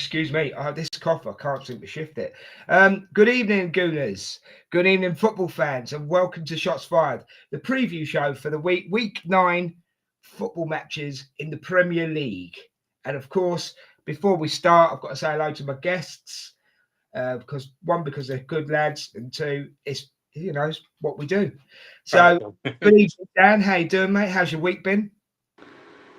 excuse me. This cough, I can't seem to shift it. Good evening, Gooners. Good evening, football fans, and welcome to Shots Fired, the preview show for the week 9 football matches in the Premier League. And of course, before we start, I've got to say hello to my guests because they're good lads, and two, it's what we do. So, good evening, Dan. How you doing, mate? How's your week been?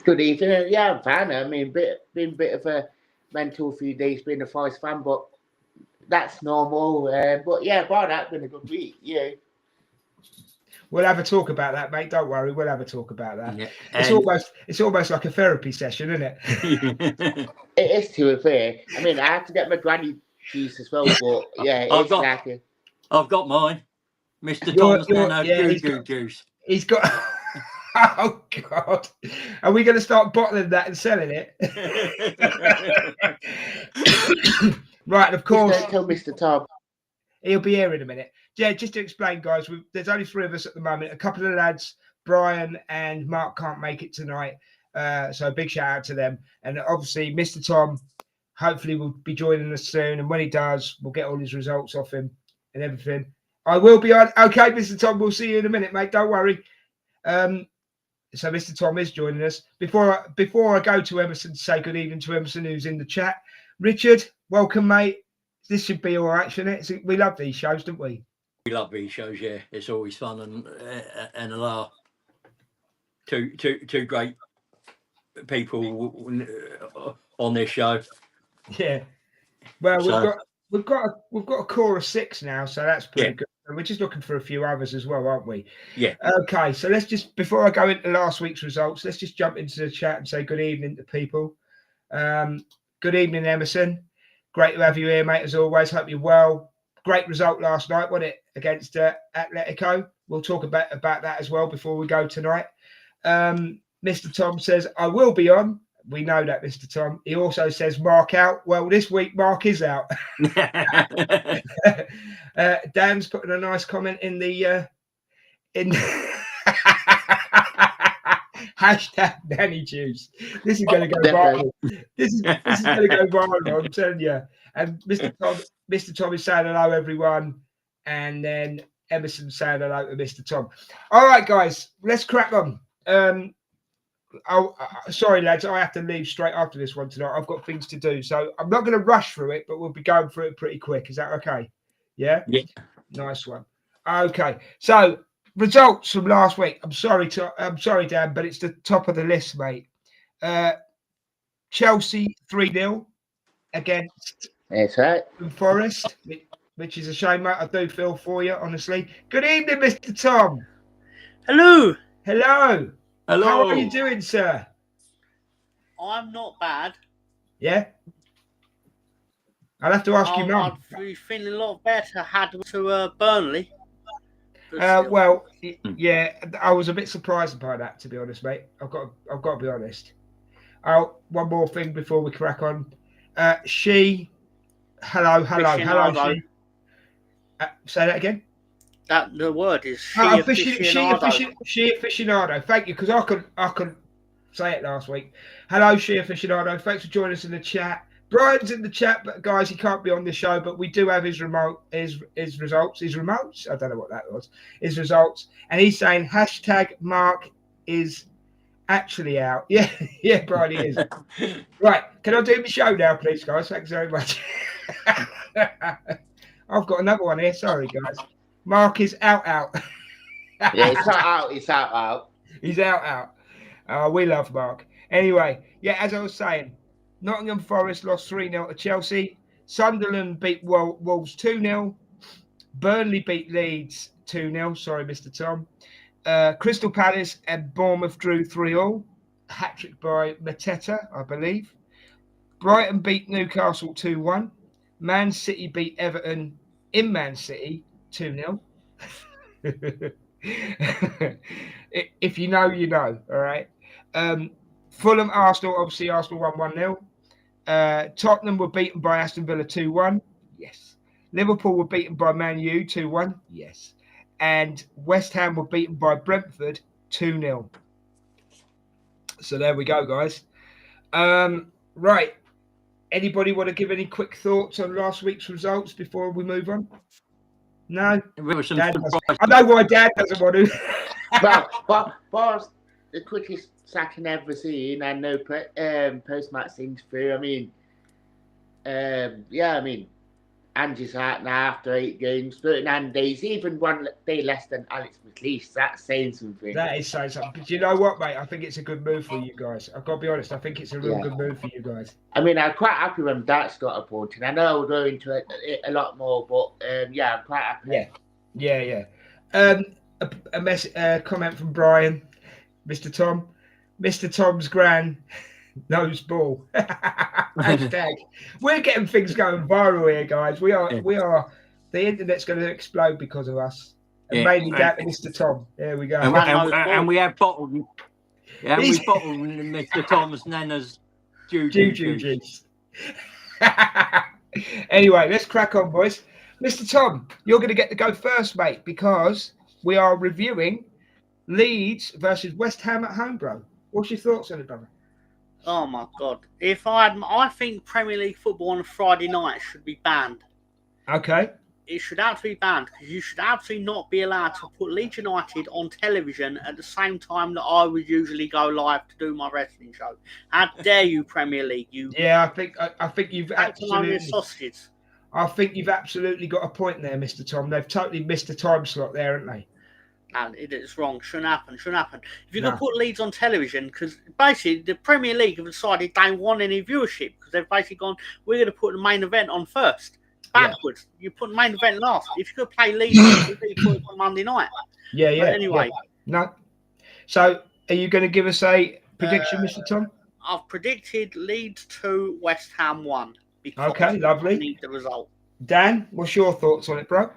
Good evening. Yeah, I'm fine. I mean, been a bit of a mental few days being a Forest fan, but that's normal. But yeah, bar that, been a good week. Yeah. We'll have a talk about that, mate. Don't worry, we'll have a talk about that. Yeah, it's almost like a therapy session, isn't it? It is, to be fair. I mean, I have to get my granny juice as well, but yeah, I've got mine. Mr. Thomas Goo juice. He's got. Oh God! Are we going to start bottling that and selling it? Right, of course. Don't tell Mr. Tom. He'll be here in a minute. Yeah, just to explain, guys, there's only 3 of us at the moment. A couple of lads, Brian and Mark, can't make it tonight. So a big shout out to them. And obviously, Mr. Tom, hopefully, will be joining us soon. And when he does, we'll get all his results off him and everything. I will be on. Okay, Mr. Tom, we'll see you in a minute, mate. Don't worry. So Mr. Tom is joining us. Before I go to Emerson to say good evening to Emerson, who's in the chat. Richard, welcome, mate. This should be all right, shouldn't it? We love these shows, don't we? We love these shows, yeah. It's always fun and a laugh. Two great people on this show. Yeah. Well, we've got a core of 6 now, so that's pretty good. And we're just looking for a few others as well, aren't we? Yeah. Okay, so let's just, before I go into last week's results, let's just jump into the chat and say good evening to people. Good evening, Emerson. Great to have you here, mate, as always. Hope you're well. Great result last night, wasn't it, against Atletico? We'll talk about that as well before we go tonight. Mr. Tom says, I will be on. We know that, Mr. Tom. He also says Mark out. Well, this week Mark is out. Dan's putting a nice comment in the hashtag Danny Juice. This is going to go viral. This is going to go viral, I'm telling you. And Mr. Tom is saying hello, everyone. And then Emerson saying hello to Mr. Tom. All right, guys, let's crack on. Sorry, lads, I have to leave straight after this one tonight. I've got things to do. So I'm not going to rush through it, but we'll be going through it pretty quick. Is that okay? Yeah? Yeah. Nice one. Okay. So results from last week. I'm sorry, Dan, but it's the top of the list, mate. Chelsea 3-0 against Forest, which is a shame, mate. I do feel for you, honestly. Good evening, Mr. Tom. Hello. Hello. Hello. How are you doing, sir? I'm not bad. Yeah? I'll have to ask you, Mum. I'd be feeling a lot better had to Burnley. Well, yeah, I was a bit surprised by that, to be honest, mate. I've got to be honest. One more thing before we crack on. Hello, she. Say that again. That the word is she aficionado. Thank you, because I couldn't say it last week. Hello, she aficionado. Thanks for joining us in the chat. Brian's in the chat, but guys, he can't be on the show. But we do have his results. I don't know what that was. His results, and he's saying hashtag Mark is actually out. Yeah, Brian, he is. Right, can I do my show now, please, guys? Thanks very much. I've got another one here. Sorry, guys. Mark is out. Yeah, it's not out. It's out. He's out. We love Mark. Anyway, yeah, as I was saying, Nottingham Forest lost 3-0 to Chelsea. Sunderland beat Wolves 2-0. Burnley beat Leeds 2-0. Sorry, Mr. Tom. Crystal Palace and Bournemouth drew 3-3. Hat-trick by Mateta, I believe. Brighton beat Newcastle 2-1. Man City beat Everton in Man City 2-0. If you know, you know. All right. Fulham, Arsenal, obviously Arsenal won 1-0. Tottenham were beaten by Aston Villa 2-1. Yes. Liverpool were beaten by Man U 2-1. Yes. And West Ham were beaten by Brentford 2-0. So there we go, guys. Right. Anybody want to give any quick thoughts on last week's results before we move on? No? There were some Dad doesn't. surprises. I know why Dad doesn't want to. Well, Bob's the quickest sacking ever seen, and no post-match things through. I mean, yeah, I mean, Angie's out now after 8 games, 39 days, even 1 day less than Alex McLeish. That's saying something. That is saying something. But you know what, mate? I think it's a good move for you guys. I've got to be honest. I think it's a real good move for you guys. I mean, I'm quite happy when Darts got appointed. I know I'll go into it a lot more, but yeah, I'm quite happy. Yeah. A comment from Brian, Mr. Tom. Mr. Tom's gran knows ball. Hashtag. We're getting things going viral here, guys. We are. The internet's going to explode because of us. And mainly down to Mr. Tom. There we go. And we have bottled. Yeah, we bottled Mr. Tom's Nana's juju juice. Anyway, let's crack on, boys. Mr. Tom, you're going to get to go first, mate, because we are reviewing Leeds versus West Ham at home, bro. What's your thoughts on it, brother? Oh my God! I think Premier League football on a Friday night should be banned. Okay. It should absolutely be banned because you should absolutely not be allowed to put Leeds United on television at the same time that I would usually go live to do my wrestling show. How dare you, Premier League? Yeah, I think you've absolutely. Sausages. I think you've absolutely got a point there, Mr. Tom. They've totally missed the time slot there, haven't they? And it's wrong. Shouldn't happen. If you're going to put Leeds on television, because basically the Premier League have decided they don't want any viewership because they've basically gone, we're going to put the main event on first. Backwards. You put the main event last. If you could play Leeds, you put it on Monday night. Yeah. But anyway. Yeah. No. So are you going to give us a prediction, Mr. Tom? I've predicted Leeds 2, West Ham 1. Okay, lovely. I need the result. Dan, what's your thoughts on it, bro?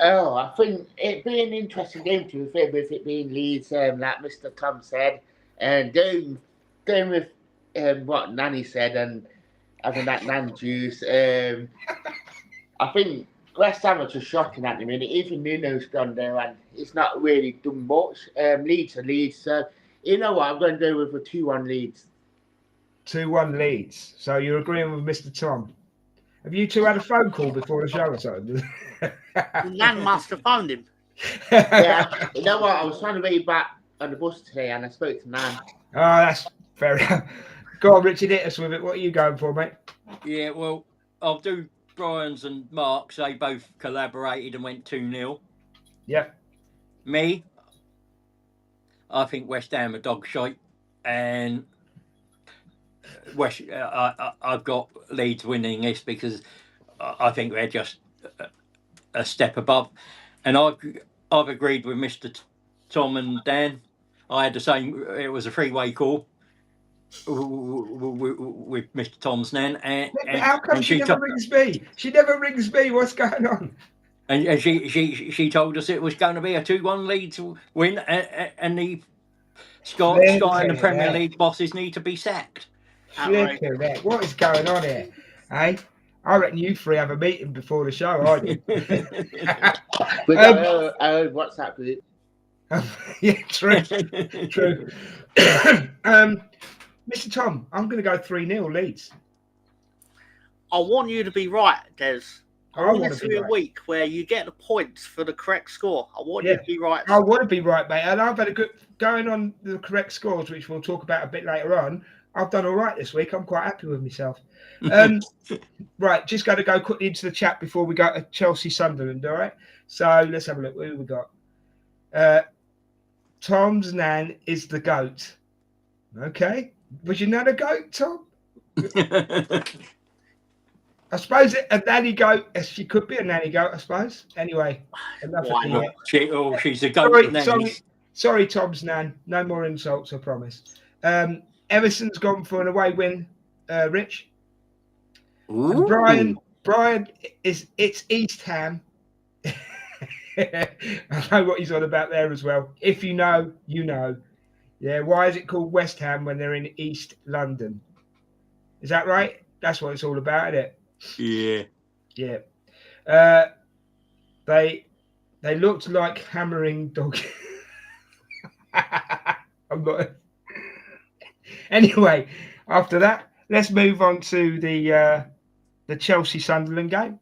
Oh, I think it'd be an interesting game to be fair, with it being Leeds, like Mr. Tom said, and going with what Nanny said and having that nan juice. I think West Ham are just shocking at the minute. Even Nuno's gone there and it's not really done much. Leeds are Leeds, so you know what? I'm going to go with a 2-1 Leeds. 2-1 Leeds. So you're agreeing with Mr. Tom. Have you two had a phone call before the show or something? Nan must have phoned him. Yeah, you know what? I was trying to get you back on the bus today and I spoke to Nan. Oh, that's fair enough. Go on, Richard, hit us with it. What are you going for, mate? Yeah, well, I'll do Brian's and Mark's. They both collaborated and went 2-0. Yep. Me, I think West Ham are dog shite. And I've got Leeds winning this because I think they're just a step above. And I've agreed with Mr. Tom and Dan. I had the same. It was a 3-way call with Mr. Tom's Nan. And how come she never rings me? She never rings me. What's going on? And she told us it was going to be a 2-1 Leeds win, and the Sky and the Premier League bosses need to be sacked. What is going on here? Hey, I reckon you three have a meeting before the show, aren't you? With our WhatsApp group. Yeah, true. Mr. Tom, I'm going to go 3-0 Leeds. I want you to be right, Des. I want this to be right. A week where you get the points for the correct score. I want you to be right. I want to be right, mate. And I've had a good going on the correct scores, which we'll talk about a bit later on. I've done all right this week. I'm quite happy with myself. Right, just got to go quickly into the chat before we go to Chelsea Sunderland. All right. So let's have a look. What have we got? Tom's Nan is the goat. Okay. Was your Nan a goat, Tom? I suppose a nanny goat. She could be a nanny goat, I suppose. Anyway, enough of that. She's a goat. Sorry, Tom's Nan. No more insults, I promise. Emerson's gone for an away win, Rich. And Brian it's East Ham. I know what he's on about there as well. If you know, you know. Yeah, why is it called West Ham when they're in East London? Is that right? That's what it's all about, isn't it? Yeah. Yeah. They looked like hammering dog. I'm not. Anyway, after that, let's move on to the Chelsea Sunderland game.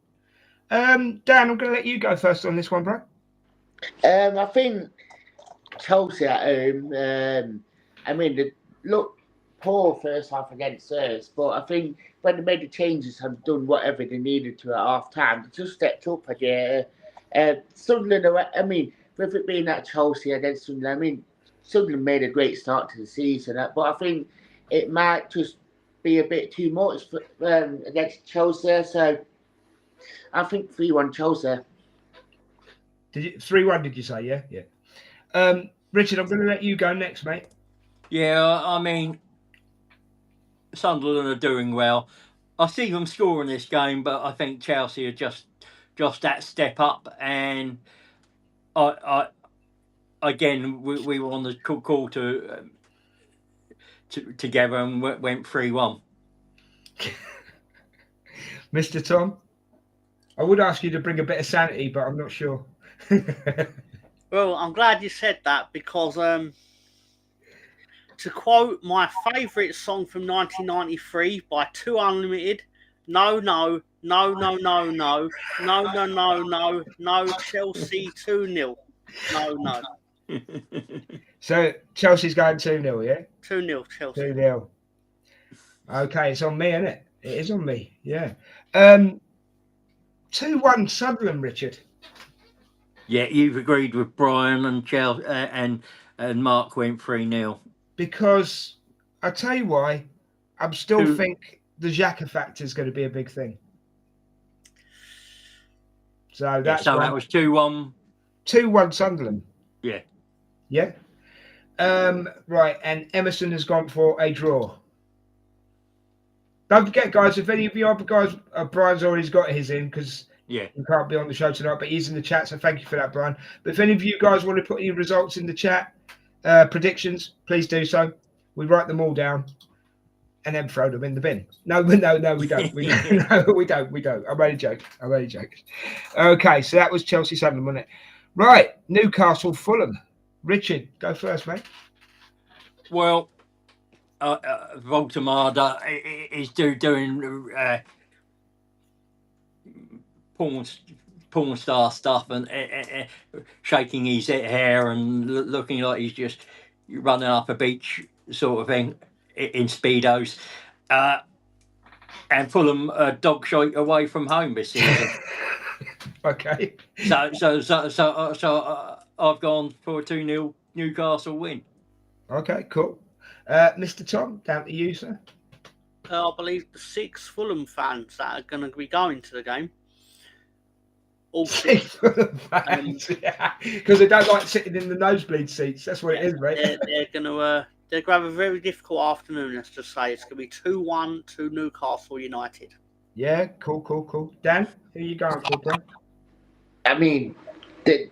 Dan, I'm going to let you go first on this one, bro. I think Chelsea at home. I mean, they looked poor first half against Spurs, but I think when they made the changes and done whatever they needed to at half time, they just stepped up again. Sunderland, I mean, with it being at Chelsea against Sunderland, I mean, Sunderland made a great start to the season, but I think it might just be a bit too much for, against Chelsea. So I think 3-1 Chelsea. Did you 3-1? Did you say? Yeah, yeah. Richard, I'm going to let you go next, mate. Yeah, I mean, Sunderland are doing well. I see them scoring this game, but I think Chelsea are just that step up. And I again, we were on the call to together and went 3-1. Mr. Tom, I would ask you to bring a bit of sanity, but I'm not sure. Well, I'm glad you said that because, to quote my favourite song from 1993 by Two Unlimited, no, Chelsea 2-0. No. So Chelsea's going 2-0, yeah? 2-0 Chelsea. 2-0. Okay, it's on me, isn't it? It is on me, yeah. 2-1 Sunderland, Richard. Yeah, you've agreed with Brian and Chelsea, and Mark went 3-0. Because I tell you why, I'm still think the Xhaka factor is going to be a big thing. So that's that was 2-1. 2-1 Sunderland. Yeah. Yeah. Right, and Emerson has gone for a draw. Don't forget, guys, if any of you other guys, Brian's already got his in because he can't be on the show tonight, but he's in the chat, so thank you for that, Brian. But if any of you guys want to put any results in the chat, predictions, please do so. We write them all down and then throw them in the bin. No, we don't. No, we don't. I'm only joking. Okay, so that was Chelsea Sunderland, wasn't it? Right, Newcastle Fulham. Richard, go first, mate. Well, Voltemada is doing porn star stuff and shaking his hair and looking like he's just running up a beach sort of thing in Speedos. And Fulham dog shite away from home this season. Okay. So I've gone for a 2-0 Newcastle win. Okay, cool. Mr. Tom, down to you, sir. I believe the 6 Fulham fans that are going to be going to the game. All 6 Fulham fans, because they don't like sitting in the nosebleed seats. That's what it is, right? They're going to have a very difficult afternoon. Let's just say it's going to be 2-1 to Newcastle United. Yeah, cool. Dan, who are you going for, bro? I mean, the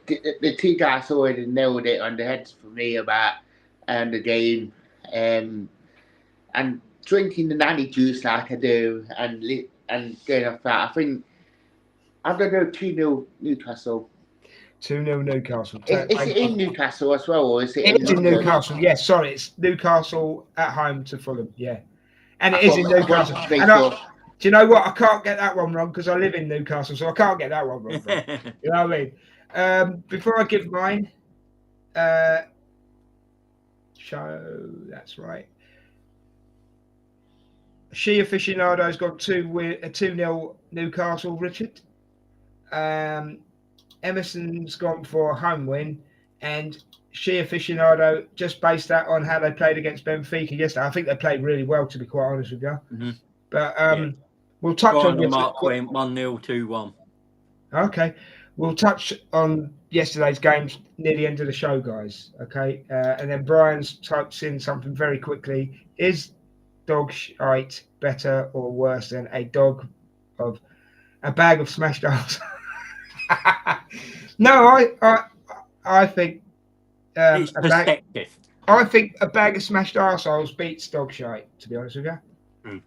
two guys already nailed it on the head for me about the game, and drinking the nanny juice like I do, and going off that. I think I'm going to go 2-0 Newcastle. 2-0 Newcastle. Is it in Newcastle as well, or is it? It's in Newcastle. Yes, sorry, it's Newcastle at home to Fulham. Yeah, and it is in Newcastle. Do you know what? I can't get that one wrong because I live in Newcastle, so I can't get that one wrong. You know what I mean? Before I give mine, that's right. She Aficionado's got 2-0 Newcastle, Richard. Emerson's gone for a home win, and She Aficionado just based that on how they played against Benfica yesterday. I think they played really well, to be quite honest with you. Mm-hmm. But we'll touch on Mark went 1-0, 2-1. Okay, we'll touch on yesterday's games near the end of the show, guys. Okay, and then Brian's types in something very quickly. Is dog shite better or worse than a bag of smashed arse? No, I think it's perspective. I think a bag of smashed arseholes beats dog shite, to be honest with you.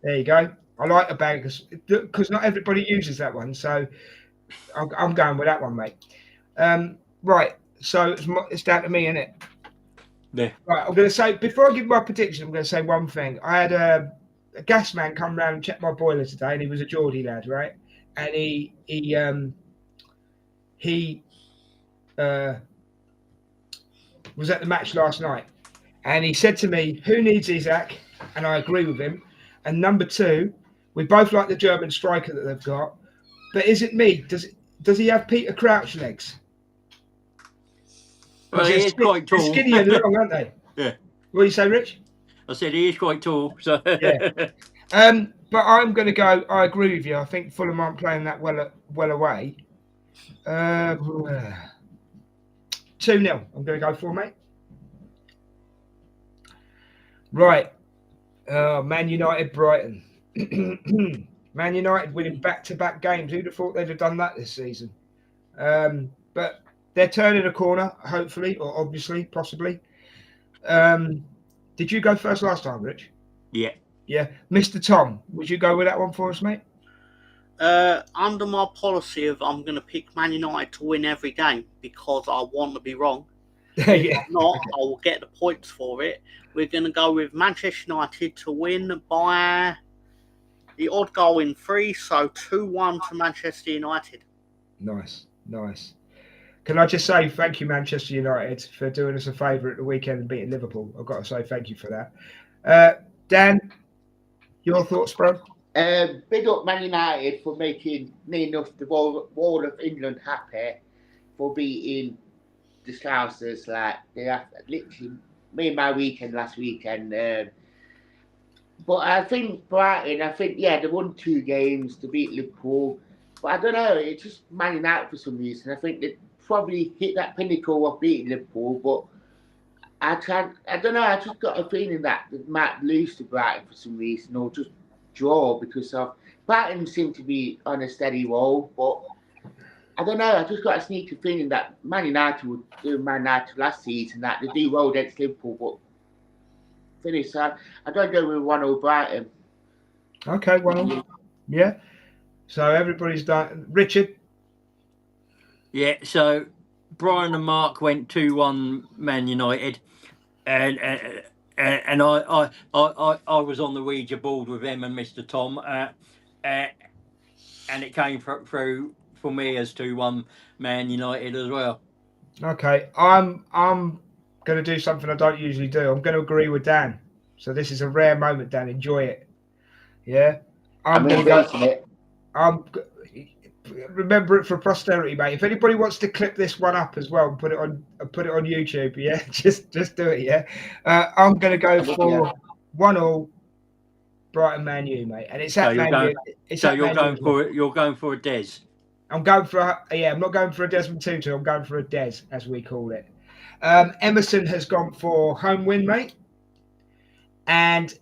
There you go. I like a bag because not everybody uses that one, so I'm going with that one, mate. Right, so it's down to me, isn't it? Yeah. Right, I'm going to say, before I give my prediction, I'm going to say one thing. I had a gas man come round and checked my boiler today, and he was a Geordie lad, right? And he was at the match last night, and he said to me, "Who needs Isaac?" And I agree with him. And number two, we both like the German striker that they've got, but is it me? Does he have Peter Crouch legs? Well, he is quite They're tall. skinny and long, aren't they? Yeah. What do you say, Rich? I said he is quite tall. So Yeah. But I'm going to go. I agree with you. I think Fulham aren't playing that well away. 2-0. I'm going to go for, mate. Right. Man United, Brighton. Man United winning back-to-back games. Who'd have thought they'd have done that this season? But they're turning a corner, hopefully, or obviously, possibly. Did you go first last time, Rich? yeah. Yeah. Mr. Tom, would you go with that one for us, mate? Under my policy of I'm going to pick Man United to win every game because I want to be wrong. Yeah. If not, I will get the points for it. We're going to go with Manchester United to win by the odd goal in 3, so 2-1 to Manchester United. Nice. Can I just say thank you, Manchester United, for doing us a favour at the weekend and beating Liverpool? I've got to say thank you for that. Dan, your thoughts, bro? Big up Man United for making me enough the wall of England happy for beating the Scousers. Like they have literally made my weekend last weekend. But I think Brighton, they won 2 games to beat Liverpool. But I don't know, it's just Man United for some reason. I think they probably hit that pinnacle of beating Liverpool, but I don't know, I just got a feeling that they might lose to Brighton for some reason, or just draw because of Brighton seem to be on a steady roll, but I don't know, I just got a sneaky feeling that Man United would do Man United last season, that they do well against Liverpool, but finish. I don't go with 1-0 Brighton. Okay, 1-0. Yeah. So everybody's done. Richard? Yeah, so Brian and Mark went 2-1 Man United, and I was on the Ouija board with them and Mr. Tom, and it came through for me as 2-1 Man United as well. Okay, I'm going to do something I don't usually do. I'm going to agree with Dan. So this is a rare moment, Dan. Enjoy it. Yeah, I'm going to go. Remember it for posterity, mate. If anybody wants to clip this one up as well and put it on YouTube, yeah, just do it, yeah. I'm going to go for 1-0 Brighton Man U, mate, and it's at Man U. You're going for a Des. I'm going for I'm not going for a Desmond Tutu. I'm going for a Des, as we call it. Emerson has gone for home win, mate, and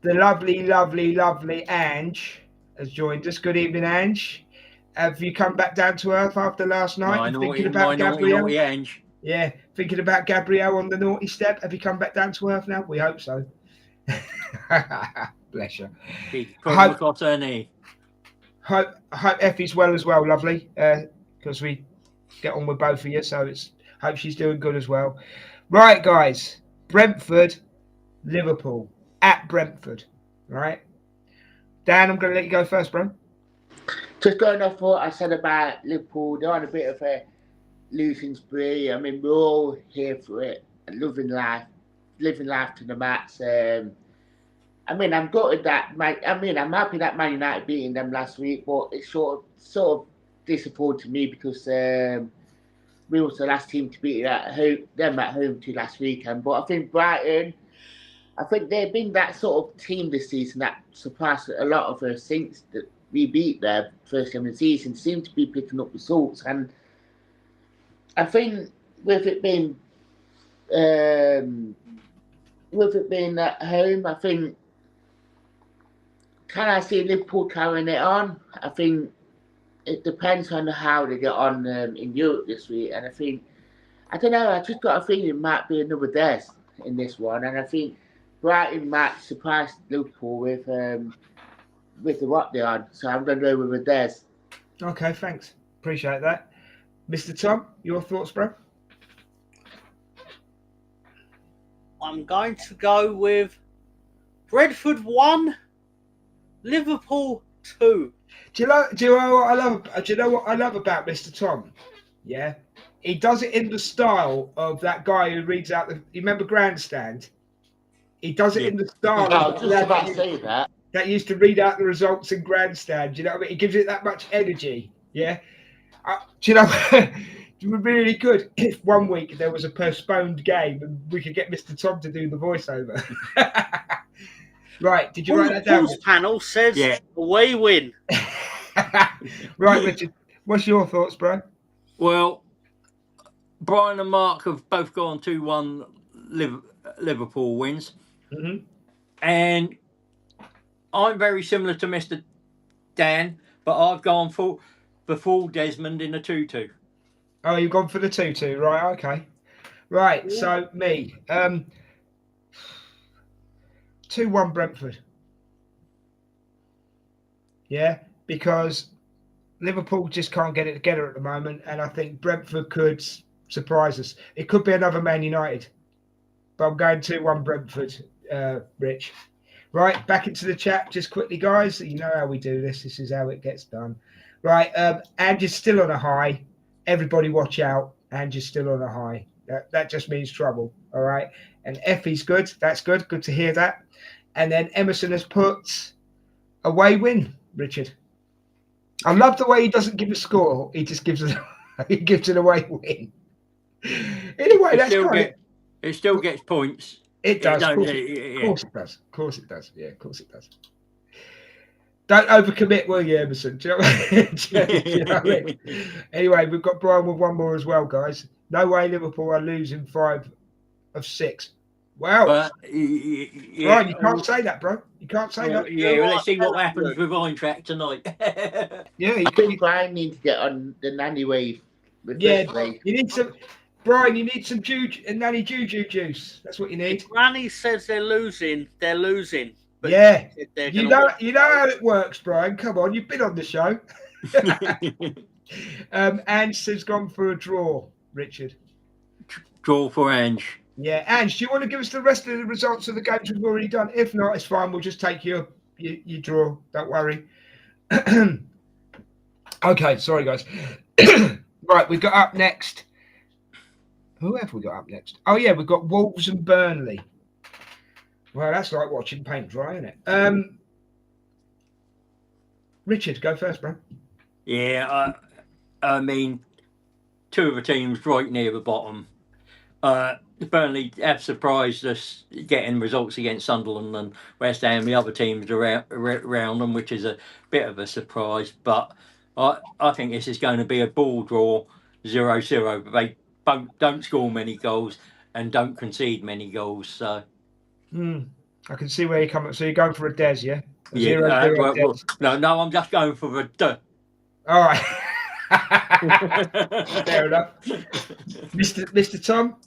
the lovely Ange has joined us. Good evening, Ange. Have you come back down to earth after last night? Thinking about Gabriel? Yeah, thinking about Gabriel on the naughty step. Have you come back down to earth now? We hope so. Bless you. Hope Effie's well as well, lovely. Because we get on with both of you, so hope she's doing good as well. Right, guys. Brentford, Liverpool at Brentford. Right, Dan, I'm going to let you go first, bro. Just going off what I said about Liverpool, they're on a bit of a losing spree. I mean, we're all here for it, living life to the max. I'm gutted that. I'm happy that Man United beating them last week, but it's sort of disappointing me because we was the last team to beat them at home to last weekend. But I think Brighton, they've been that sort of team this season that surpassed a lot of us since that we beat their first game of the season. Seem to be picking up results, and I think with it being at home, I think can I see Liverpool carrying it on? I think it depends on how they get on in Europe this week, and I don't know. I just got a feeling it might be another Des in this one, and I think Brighton might surprise Liverpool with the what they're on. So I'm going to go with a Des. Okay, thanks. Appreciate that. Mr. Tom, your thoughts, bro? I'm going to go with Brentford 1, Liverpool 2. Do you know what I love? Do you know what I love about Mr. Tom? Yeah, he does it in the style of that guy who reads out the. You remember Grandstand? He does it Yeah. in the style I of was that just lad about to say that. that used to read out the results in Grandstand. Do you know what I mean? He gives it that much energy. Yeah. Do you know? It would be really good if one week there was a postponed game and we could get Mr. Tom to do the voiceover. Right, did you write that down? Paul's panel says Yeah. away win. Right, Richard, what's your thoughts, bro? Well, Brian and Mark have both gone 2-1 Liverpool wins. Mm-hmm. And I'm very similar to Mr. Dan, but I've gone for full Desmond in a 2-2. Oh, you've gone for the 2-2, right? Okay, right. So me, 2-1 Brentford. Yeah, because Liverpool just can't get it together at the moment, and I think Brentford could surprise us. It could be another Man United, but I'm going 2-1 Brentford. Rich. Right, back into the chat just quickly, guys. You know how we do this. This is how it gets done. Right, Andrew's still on a high. Everybody watch out. Andrew's still on a high. That just means trouble. All right. And Effie's good. That's good. Good to hear that. And then Emerson has put away win, Richard. I love the way he doesn't give a score. He just gives it an away win. Anyway, It still gets points. It does. Of course it does. Of course it does. Yeah, of course it does. Don't overcommit, will you, Emerson? Do you know what I mean? Anyway, we've got Brian with one more as well, guys. No way Liverpool are losing 5 of 6. Wow. Brian, you can't say that, bro. You can't say that. Yeah, well, let's see what happens with Eintracht tonight. Yeah, I think Brian needs to get on the nanny wave. You need some. Brian, you need some nanny juju juice. That's what you need. If Granny says they're losing. But yeah. You know how it works, Brian. Come on, you've been on the show. Ange has gone for a draw, Richard. Draw for Ange. Yeah, Ange, do you want to give us the rest of the results of the games we've already done? If not, it's fine. We'll just take your draw. Don't worry. Okay, sorry, guys. Right, we've got up next. Who have we got up next? Oh, yeah, we've got Wolves and Burnley. Well, that's like watching paint dry, isn't it? Richard, go first, bro. Yeah, I mean, two of the teams right near the bottom. Burnley have surprised us getting results against Sunderland and West Ham. The other teams around them, which is a bit of a surprise. But I think this is going to be a ball draw, 0-0. But they don't score many goals and don't concede many goals. So I can see where you're coming. So you're going for a Des, yeah? No, I'm just going for a duh. All right. Fair enough. Mr. Tom?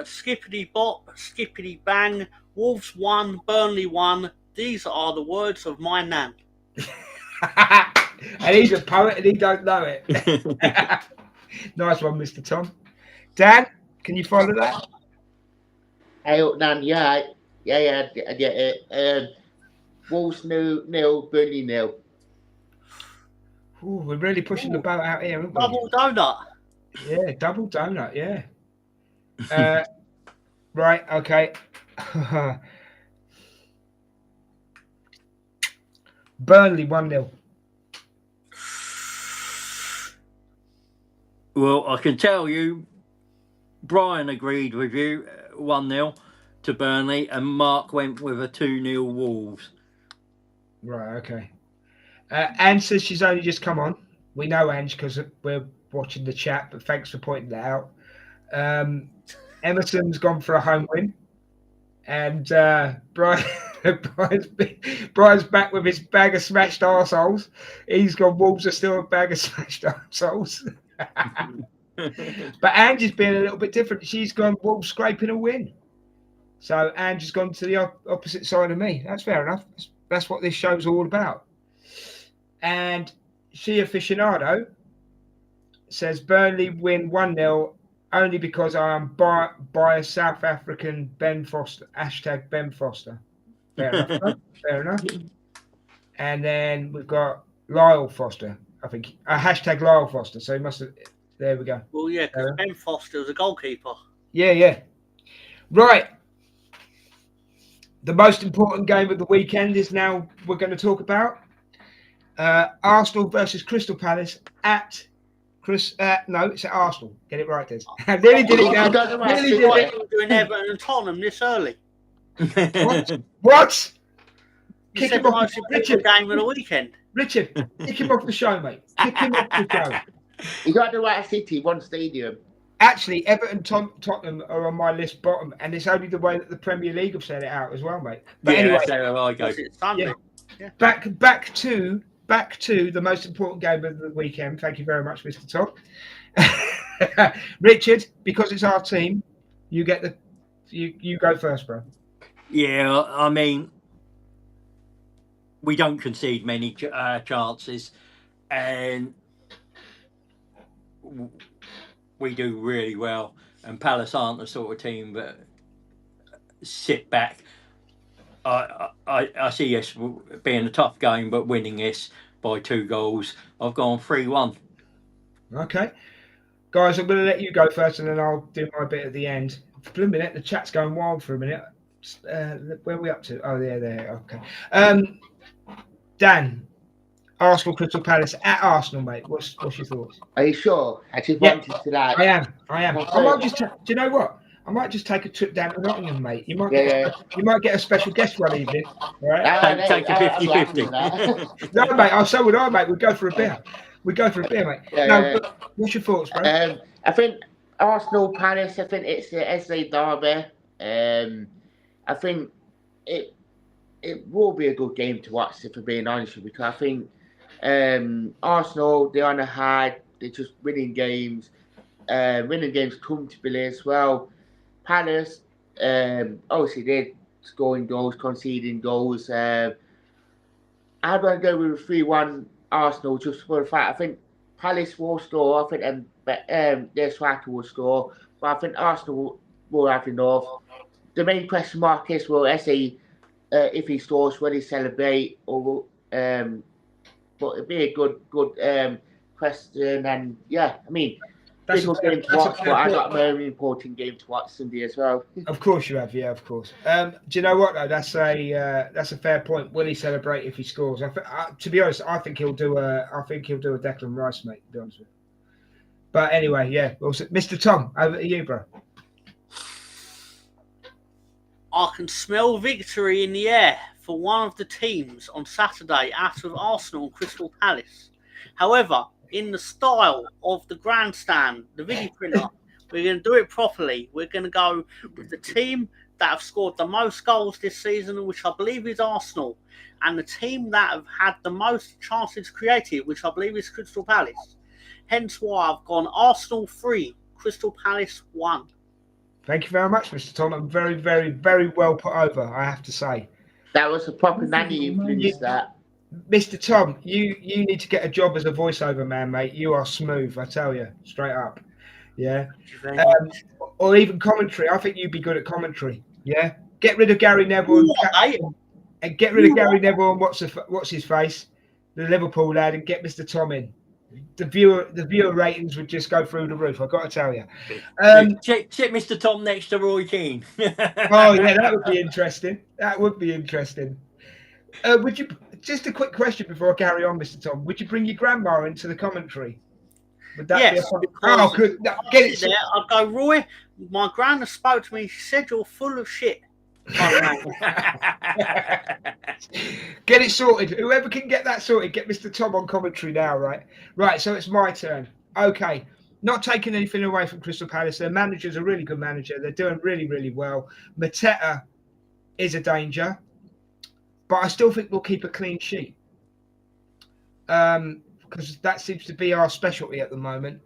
Skippity bop, skippity bang, Wolves 1, Burnley 1. These are the words of my nan. And he's a poet and he don't know it. Nice one, Mr. Tom. Dan, can you follow that? Hey, nan, yeah. Wolves 0, Burnley 0. Ooh, we're really pushing the boat out here, aren't we? Double donut. Yeah, double donut, yeah. Right, okay. Burnley 1-0. Well, I can tell you, Brian agreed with you, 1-0 to Burnley, and Mark went with a 2-0 Wolves. Right, okay. Anne says she's only just come on. We know Ange because we're watching the chat, but thanks for pointing that out. Emerson's gone for a home win, and Brian's back with his bag of smashed arseholes. He's gone, Wolves are still a bag of smashed arseholes. But Angie's been a little bit different. She's gone Wolves scraping a win. So Angie's gone to the opposite side of me. That's fair enough. That's what this show's all about. And She Aficionado says Burnley win 1-0 only because I am by a South African Ben Foster. #Ben Foster. Fair enough. Bro. Fair enough. And then we've got Lyle Foster. I think hashtag Lyle Foster. So he must have. There we go. Well, yeah, because Ben Foster was a goalkeeper. Yeah. Right. The most important game of the weekend is now we're going to talk about Arsenal versus Crystal Palace at no, it's at Arsenal. Get it right, Des. Nearly did it now. Nearly did it. Doing Everton and Tottenham this early. What? You Kick said him the off, most important game of the weekend. Richard. Kick him off the show, mate. Kick him off the show. You got the right city, one stadium. Actually, Everton, Tottenham are on my list bottom, and it's only the way that the Premier League have set it out as well, mate. But anyway, that's how I go. It's Sunday. Yeah. Back to the most important game of the weekend. Thank you very much, Mr. Tom. Richard, because it's our team, you get you go first, bro. Yeah, I mean, we don't concede many chances, and we do really well. And Palace aren't the sort of team that sit back. I see this being a tough game, but winning this by 2 goals. I've gone 3-1. Okay, guys, I'm going to let you go first, and then I'll do my bit at the end. For a minute, the chat's going wild for a minute. Where are we up to? Oh, there. Okay. Dan, Arsenal Crystal Palace at Arsenal, mate. What's your thoughts? Are you sure? I just wanted to like. I am. I might just. Do you know what? I might just take a trip down to Nottingham, mate. You might get a special guest one evening. All right? Take a 50-50. No, mate. So would I, mate. We'd go for a beer. Mate. What's your thoughts, bro? I think Arsenal Palace. I think it's the SA derby. I think it will be a good game to watch, if I'm being honest with you, because I think Arsenal, they're on a high. They're just winning games. Winning games comfortably as well. Palace, obviously they're scoring goals, conceding goals. I'm going to go with a 3-1 Arsenal just for the fact I think Palace will score. I think their striker will score, but I think Arsenal will have enough. The main question mark is, will Eze, if he scores, will he celebrate? Or but it'd be a good question. And yeah, I mean, big game to watch, but I got a very important game to watch Sunday as well. Of course you have, yeah, of course. Do you know what though? That's a fair point. Will he celebrate if he scores? To be honest, I think he'll do a Declan Rice, mate. To be honest with you. But anyway, yeah. Also, Mr. Tom, over to you, bro. I can smell victory in the air for one of the teams on Saturday out of Arsenal and Crystal Palace. However, in the style of the grandstand, the video printer, we're going to do it properly. We're going to go with the team that have scored the most goals this season, which I believe is Arsenal, and the team that have had the most chances created, which I believe is Crystal Palace. Hence why I've gone Arsenal 3, Crystal Palace 1. Thank you very much, Mr. Tom. I'm very, very, very well put over, I have to say. That was a proper nanny influence, that. Mr. Tom, you need to get a job as a voiceover man, mate. You are smooth, I tell you, straight up. Yeah. Or even commentary. I think you'd be good at commentary. Yeah. Get rid of Gary Neville and get rid of Gary Neville and what's his face, the Liverpool lad, and get Mr. Tom in. The viewer ratings would just go through the roof. I've got to tell you. Check Mr. Tom next to Roy Keane. Oh yeah, that would be interesting. Would you? Just a quick question before I carry on, Mr. Tom. Would you bring your grandma into the commentary? Would that be good. No, get it. There, I'd go, Roy. My grandma spoke to me. She said you're full of shit. Get it sorted. Whoever can get that sorted, get Mr. Tom on commentary now, right? Right, so it's my turn. Okay. Not taking anything away from Crystal Palace. Their manager's a really good manager. They're doing really, really well. Mateta is a danger, but I still think we'll keep a clean sheet. Because that seems to be our specialty at the moment.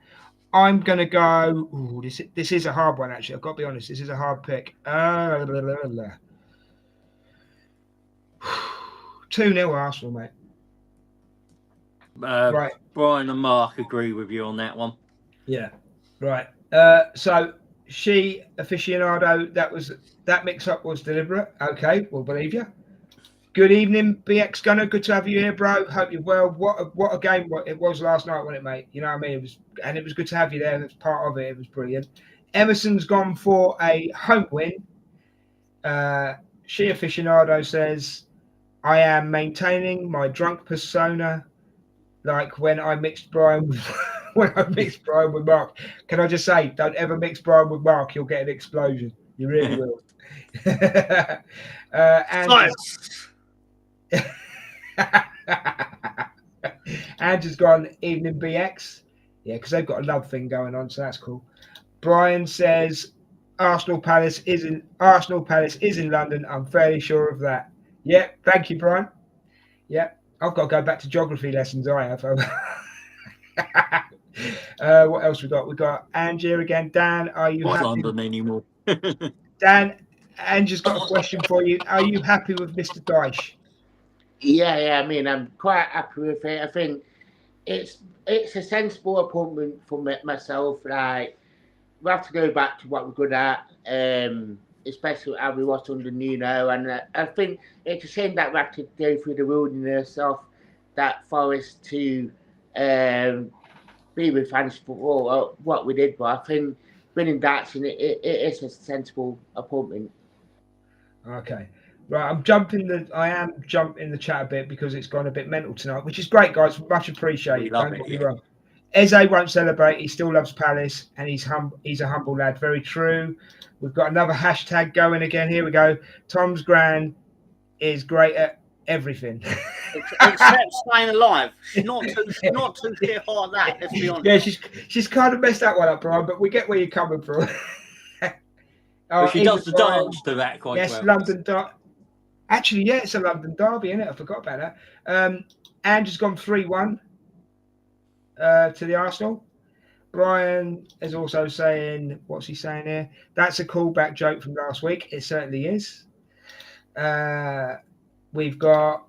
I'm going to go... Ooh, this is a hard one, actually. I've got to be honest. This is a hard pick. 2-0 Arsenal, mate. Right. Brian and Mark agree with you on that one. Yeah. Right. So, she, aficionado, that mix-up was deliberate. Okay, we'll believe you. Good evening, BX Gunner. Good to have you here, bro. Hope you're well. What a game it was last night, wasn't it, mate? You know what I mean? It was good to have you there. That's part of it. It was brilliant. Emerson's gone for a home win. She Aficionado says, I am maintaining my drunk persona like when I mixed Brian with, with Mark. Can I just say, don't ever mix Brian with Mark. You'll get an explosion. You really will. And Andrew's gone evening BX. Yeah, because they've got a love thing going on, so that's cool. Brian says Arsenal Palace is in London. I'm fairly sure of that. Yeah, thank you, Brian. Yeah, I've got to go back to geography lessons. I have. What else we got? We got Angier again. Dan, are you Not happy? London anymore. Dan, Angie's got a question for you. Are you happy with Mr. Dyche? Yeah. I mean, I'm quite happy with it. I think it's a sensible appointment for myself. Like, we have to go back to what we're good at, especially how we was under Nuno. And I think it's a shame that we have to go through the wilderness of that forest to be with fans for what we did. But I think winning that, it is a sensible appointment. Okay. Right, I am jumping the chat a bit because it's gone a bit mental tonight, which is great, guys. Much appreciated. Don't get me wrong. Eze won't celebrate. He still loves Palace, and he's a humble lad. Very true. We've got another hashtag going again. Here we go. Tom's gran is great at everything. Except staying alive. She's not too shit hot at that, let's be honest. Yeah, she's kind of messed that one up, Brian, but we get where you're coming from. But she does the dance to that quite well. Yes, London Derby. Actually, yeah, it's a London Derby, isn't it? I forgot about that. Andrew's gone 3-1 to the Arsenal. Brian is also saying, what's he saying here? That's a callback joke from last week. It certainly is. We've got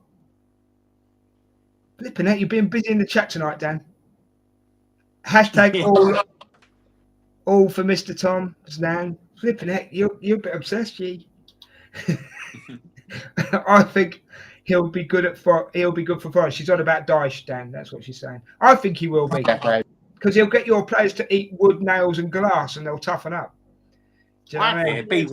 flipping out. You've been busy in the chat tonight, Dan. Hashtag all for Mr. Tom Znan. Flipping heck, you're a bit obsessed, G. I think he'll be good for Forest. She's on about Dyche, Dan. That's what she's saying. I think he will be because he'll get your players to eat wood, nails, and glass, and they'll toughen up. Do you know what I mean? I believe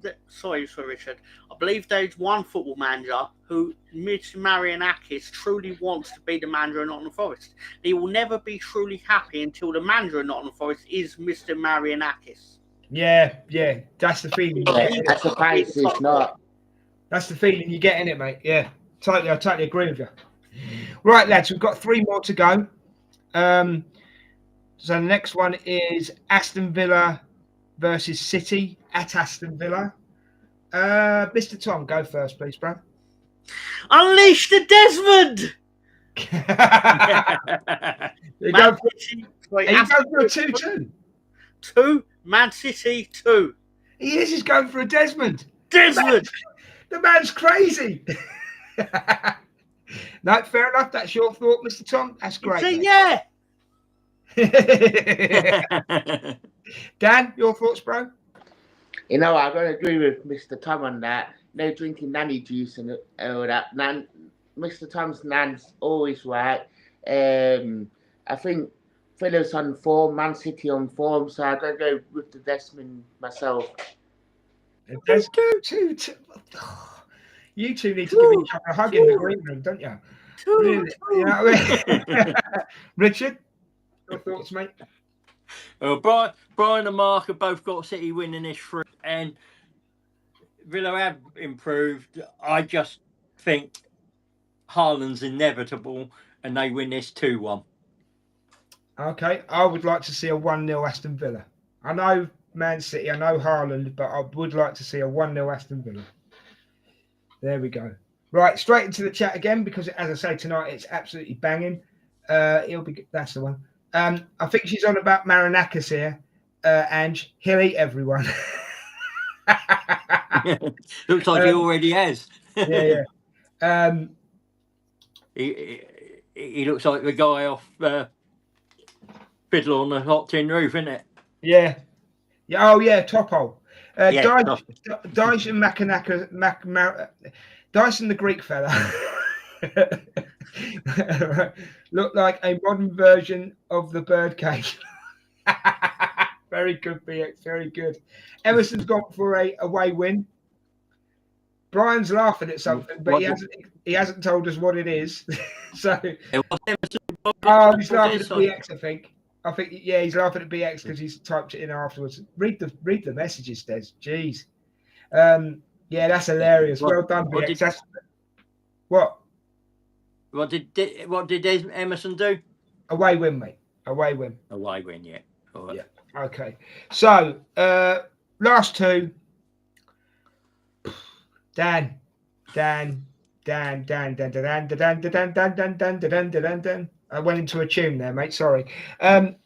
that. Sorry, Richard. I believe there's one football manager who, Mr. Marianakis, truly wants to be the manager of Nottingham Forest. He will never be truly happy until the manager of Nottingham Forest is Mr. Marianakis. Yeah, that's the feeling. That's the price. It's not. That's the feeling you get in it, mate. Yeah, I totally agree with you. Right, lads, we've got 3 more to go. So the next one is Aston Villa versus City at Aston Villa. Mr. Tom, go first, please, bro. Unleash the Desmond! You go for a 2-2. 2, Man City 2. He is. He's going for a Desmond. Desmond! The man's crazy. No, fair enough. That's your thought, Mr. Tom. That's great. See, yeah. Dan, your thoughts, bro? I'm going to agree with Mr. Tom on that. No drinking nanny juice and all that. Mr. Tom's nan's always right. I think Villa's on form, Man City on form, so I'm going to go with the Desmond myself. There's two. You two need to give each other a hug in the green room, don't you? Really? You know what I mean? Richard, your thoughts, mate? Well, Brian and Mark have both got City winning this 3, and Villa have improved. I just think Haaland's inevitable, and they win this 2-1. Okay, I would like to see a 1-0 Aston Villa. I know Man City, I know Haaland, but I would like to see a 1-0 Aston Villa. There we go. Right, straight into the chat again, because as I say tonight, it's absolutely banging. That's the one. I think she's on about Marinakis here, Ange. He'll eat everyone. Looks like he already has. Yeah. He looks like the guy off Fiddler on the Hot Tin Roof, isn't it? Yeah. Oh, yeah, Top Hole. Yeah, Dyche and Dyson the Greek fella looked like a modern version of the birdcage. Very good, BX. Very good. Emerson's gone for a away win. Brian's laughing at something, but he hasn't told us what it is. So It was Emerson. he's laughing at BX, I think. Yeah, he's laughing at BX because he's typed it in afterwards. Read the messages, Des. Jeez. Yeah, that's hilarious. Well done, BX. What did Emerson do? Away win, mate. Away win. Away win, yeah. All right. Yeah. Okay. So last two. Dan. I went into a tune there, mate. Sorry.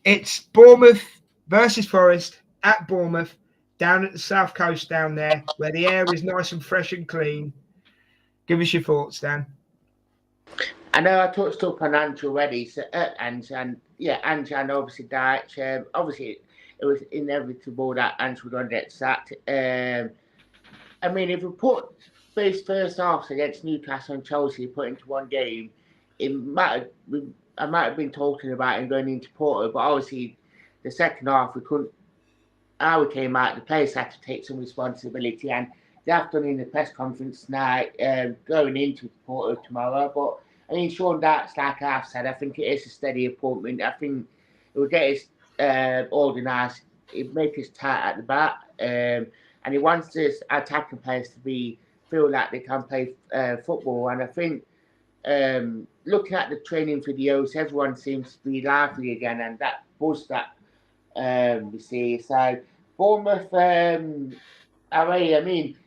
It's Bournemouth versus Forest at Bournemouth, down at the south coast down there, where the air is nice and fresh and clean. Give us your thoughts, Dan. I know I touched up on Ange already, so, Ange and obviously Dyche. Obviously, it was inevitable that Ange would get sacked. I mean, if we put those first halves against Newcastle and Chelsea put into one game, I might have been talking about him going into Porto, but obviously the second half we couldn't. How we came out, the players had to take some responsibility, and they have done in the press conference tonight, going into Porto tomorrow. But I mean, Sean Dark's like I've said, I think it is a steady appointment. I think it will get us organised, it make us tight at the back. And he wants his attacking players to feel like they can play football. And I think looking at the training videos, everyone seems to be lively again, and that buzz that we see. So Bournemouth, I mean,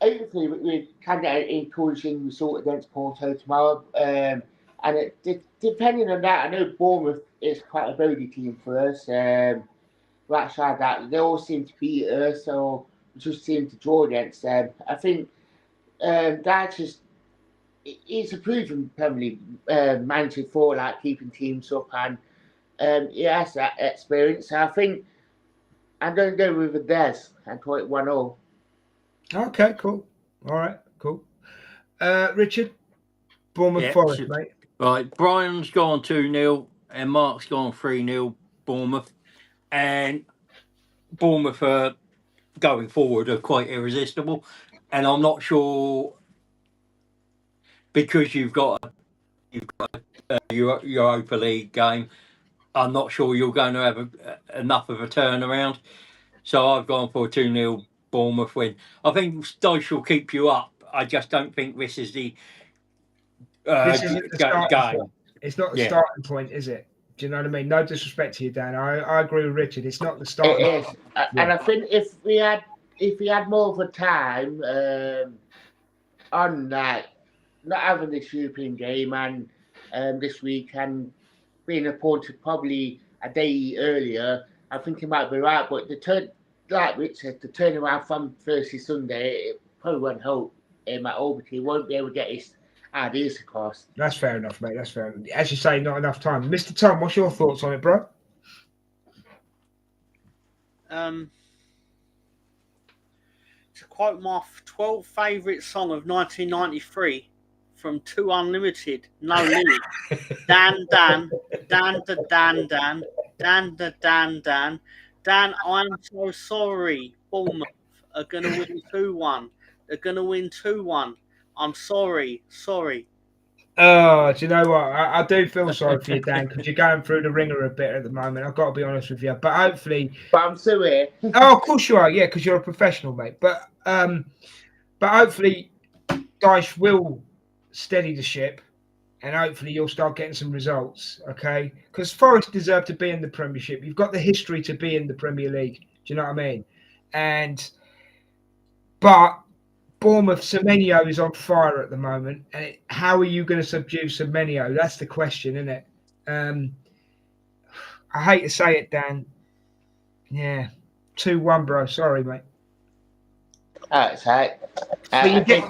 hopefully we can get an encouraging result against Porto tomorrow. And depending on that, I know Bournemouth is quite a bogey team for us. Right side that they all seem to beat us, so we just seem to draw against them. I think that's just he's a proven Premier League manager for like keeping teams up, and he has that experience. So I think I'm going to go with a Des and call it 1-0. Okay, cool. All right, cool. Richard, Bournemouth Forest, mate. Right, Brian's gone 2-0 and Mark's gone 3-0 Bournemouth. And Bournemouth going forward are quite irresistible. And I'm not sure, because you've got your Europa League game, I'm not sure you're going to have enough of a turnaround. So I've gone for a 2-0 Bournemouth win. I think Dyche will keep you up. I just don't think this is the game. It's not the starting point, is it? Do you know what I mean? No disrespect to you, Dan. I agree with Richard. It's not the starting point. It is. And I think if we had more of a time on that, not having this European game and this week and being appointed probably a day earlier, I think it might be right. But like Richard, the turnaround from Thursday, Sunday, it probably won't help him at all because he won't be able to get his ideas across. That's fair enough, mate. That's fair enough. As you say, not enough time. Mr. Tom, what's your thoughts on it, bro? To quote my 12th favourite song of 1993 from 2 Unlimited, No Limit. Dan, Dan, Dan, Dan, Dan, Dan, Dan, Dan, Dan, Dan, I'm so sorry. Bournemouth are going to win 2-1. They're going to win 2-1. I'm sorry. Oh, do you know what? I do feel sorry for you, Dan, because you're going through the ringer a bit at the moment. I've got to be honest with you. But hopefully... But I'm still here. Oh, of course you are. Yeah, because you're a professional, mate. But hopefully Dyche will steady the ship and hopefully you'll start getting some results, okay? Because Forest deserve to be in the Premiership. You've got the history to be in the Premier League. Do you know what I mean? But Bournemouth, Semenyo is on fire at the moment. And how are you going to subdue Semenyo? That's the question, isn't it? I hate to say it, Dan. Yeah. 2-1, bro. Sorry, mate. That's right. You get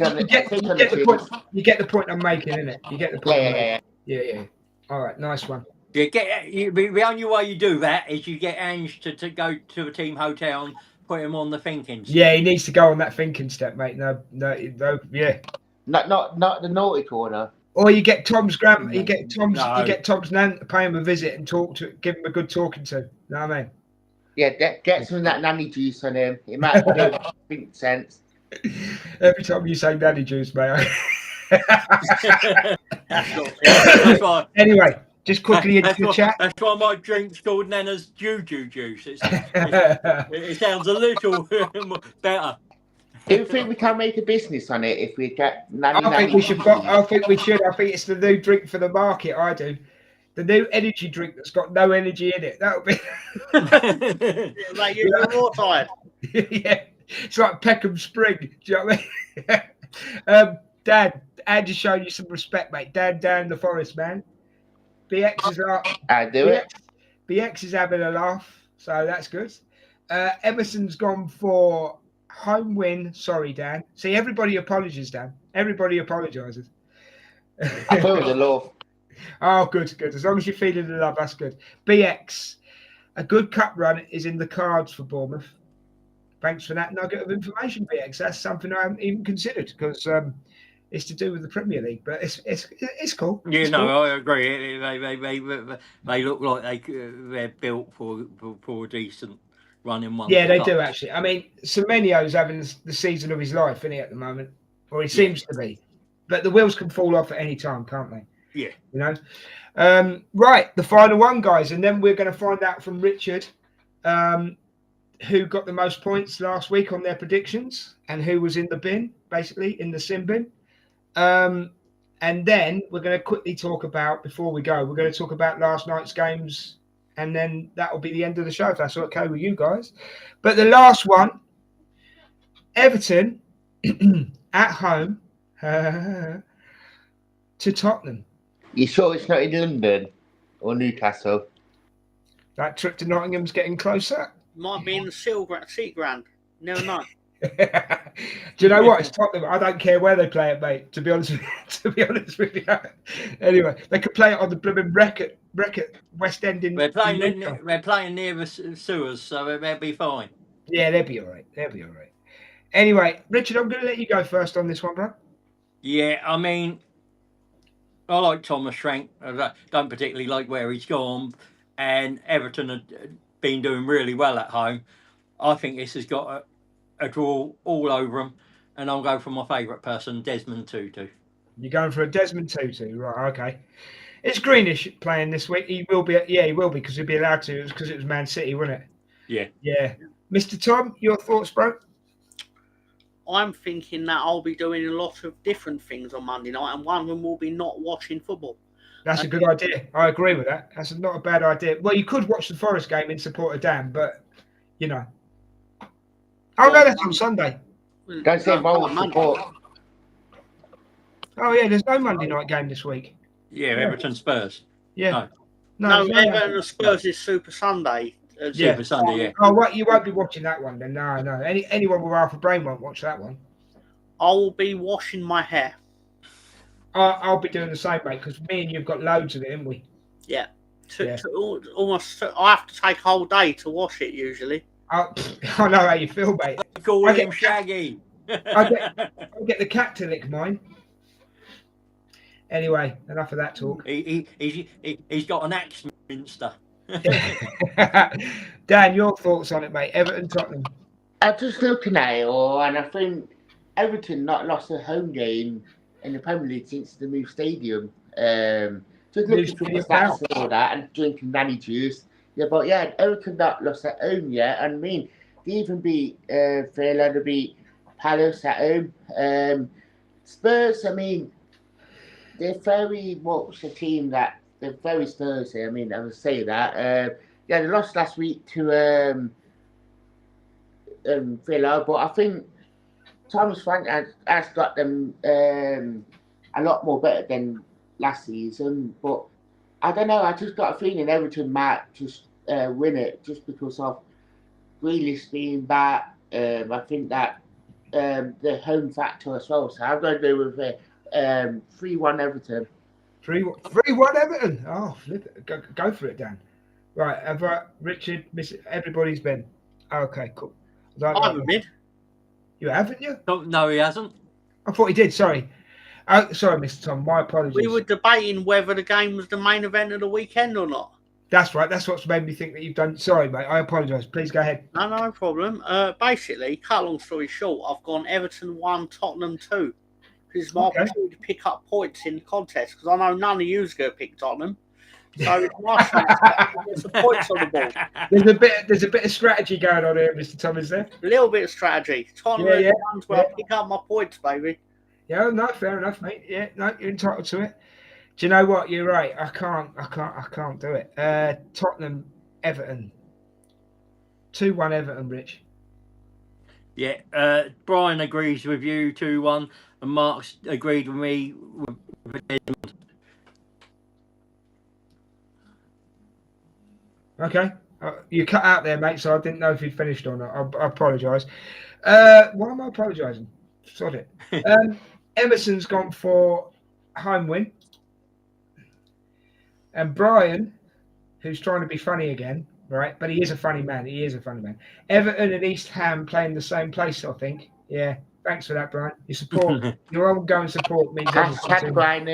the point I'm making, innit? You get the point. Yeah. All right, nice one. The only way you do that is you get Ange to go to the team hotel and put him on the thinking step. Yeah, he needs to go on that thinking step, mate. No, yeah. Not the naughty corner. Or you get Tom's you get No. Tom's nan to pay him a visit and give him a good talking to. You know what I mean? Yeah, get some of that nanny juice on him. It might make sense. Every time you say nanny juice, mate. That's why. Anyway, just quickly into the chat. That's why my drink's called Nana's Juju juice. It sounds a little better. Do you think we can make a business on it if we get nanny? I think we should. I think it's the new drink for the market. I do. The new energy drink that's got no energy in it. That'll be. Like you're more tired. Yeah, it's like Peckham Spring. Do you know what I mean? Dan, just showing you some respect, mate. Dan down the forest, man. BX is I do it. BX is having a laugh, so that's good. Emerson's gone for home win. Sorry, Dan. See, everybody apologises, Dan. Everybody apologises. I feel the love. Oh, good. As long as you're feeling the love, that's good. BX, a good cup run is in the cards for Bournemouth. Thanks for that nugget of information, BX. That's something I haven't even considered because it's to do with the Premier League, but it's cool. Yeah, it's no, cool. I agree. They look like they're built for a decent run in one. Yeah, they do actually. I mean, Semenyo's having the season of his life, isn't he, at the moment? Or he seems to be. But the wheels can fall off at any time, can't they? Yeah. You know? Right, the final one, guys. And then we're going to find out from Richard who got the most points last week on their predictions and who was in the bin, basically, in the sin bin. And then we're going to quickly talk about, before we go, we're going to talk about last night's games. And then that will be the end of the show, if that's okay with you guys. But the last one, Everton at home to Tottenham. You sure it's not in London or Newcastle? That trip to Nottingham's getting closer. Might be in the Sea Grand. Never know. Do you know what? It's Tottenham. I don't care where they play it, mate. To be honest with you. Anyway, they could play it on the blooming Wreckett West End in. They're playing near the sewers, so they'll be fine. Yeah, they'll be all right. Anyway, Richard, I'm going to let you go first on this one, bro. Yeah, I mean, I like Thomas Frank. I don't particularly like where he's gone, and Everton have been doing really well at home. I think this has got a draw all over them, and I'll go for my favourite person, Desmond Tutu. You're going for a Desmond Tutu, right? Okay. It's Greenish playing this week. He will be. Yeah, he will be because he'll be allowed to. Because it was Man City, wasn't it? Yeah. Yeah. Mr. Tom, your thoughts, bro? I'm thinking that I'll be doing a lot of different things on Monday night, and one of them will be not watching football. That's a good idea. I agree with that. That's not a bad idea. Well, you could watch the Forest game in support of Dan, but you know. Oh no, that's on Sunday. Don't say involved support. Oh yeah, there's no Monday night game this week. Yeah, Everton Spurs. Yeah. No, Everton and Spurs is Super Sunday. Super Sunday, yeah. Oh, what? You won't be watching that one then? No. Anyone with half a brain won't watch that one. I will be washing my hair. I'll be doing the same, mate, because me and you've got loads of it, haven't we? Yeah. Almost. I have to take a whole day to wash it usually. I know how you feel, mate. Call him Shaggy. I get the cat to lick mine. Anyway, enough of that talk. He's got an axe minster. Dan, your thoughts on it, mate? Everton, Tottenham. I'm just looking at it all, and I think Everton not lost a home game in the Premier League since the new stadium. Just looking through the stats and all that, and drinking nanny juice. Yeah, but yeah, Everton not lost at home yet. And I mean, they even beat Villa, they beat Palace at home. Spurs, I mean, they're very much a team that they're very Spursy. I mean, I would say that. Yeah, they lost last week to Villa, but I think Thomas Frank has got them a lot more better than last season. But I don't know. I just got a feeling Everton might just win it just because of Grealish being back. I think that the home factor as well. So I'm going to go with 3-1 Everton. 3-1 Everton. Oh, flip it. Go for it, Dan. Right, Richard, everybody's been. Okay, cool. I haven't been. You haven't, you? No, he hasn't. I thought he did. Sorry. Oh, sorry, Mr. Tom. My apologies. We were debating whether the game was the main event of the weekend or not. That's right. That's what's made me think that you've done. Sorry, mate. I apologise. Please go ahead. No problem. Basically, cut a long story short, I've gone Everton 1, Tottenham 2. This is my opportunity to pick up points in the contest because I know none of you is going to pick Tottenham. So it's my chance to get some points on the board. There's a bit of strategy going on here, Mr. Tom, is there? A little bit of strategy. Tottenham are the ones where I pick up my points, baby. Yeah, no, fair enough, mate. Yeah, no, you're entitled to it. Do you know what? You're right. I can't do it. Tottenham, Everton. 2-1 Everton, Rich. Yeah, Brian agrees with you 2-1, and Mark's agreed with me with Desmond. Okay. You cut out there, mate, so I didn't know if you'd finished or not. I apologise. Why am I apologising? Sod it. Emerson's gone for home win. And Brian, who's trying to be funny again, right? But he is a funny man. Everton and East Ham playing the same place, I think. Yeah. Thanks for that, Brian. Your support, your ongoing support means everything.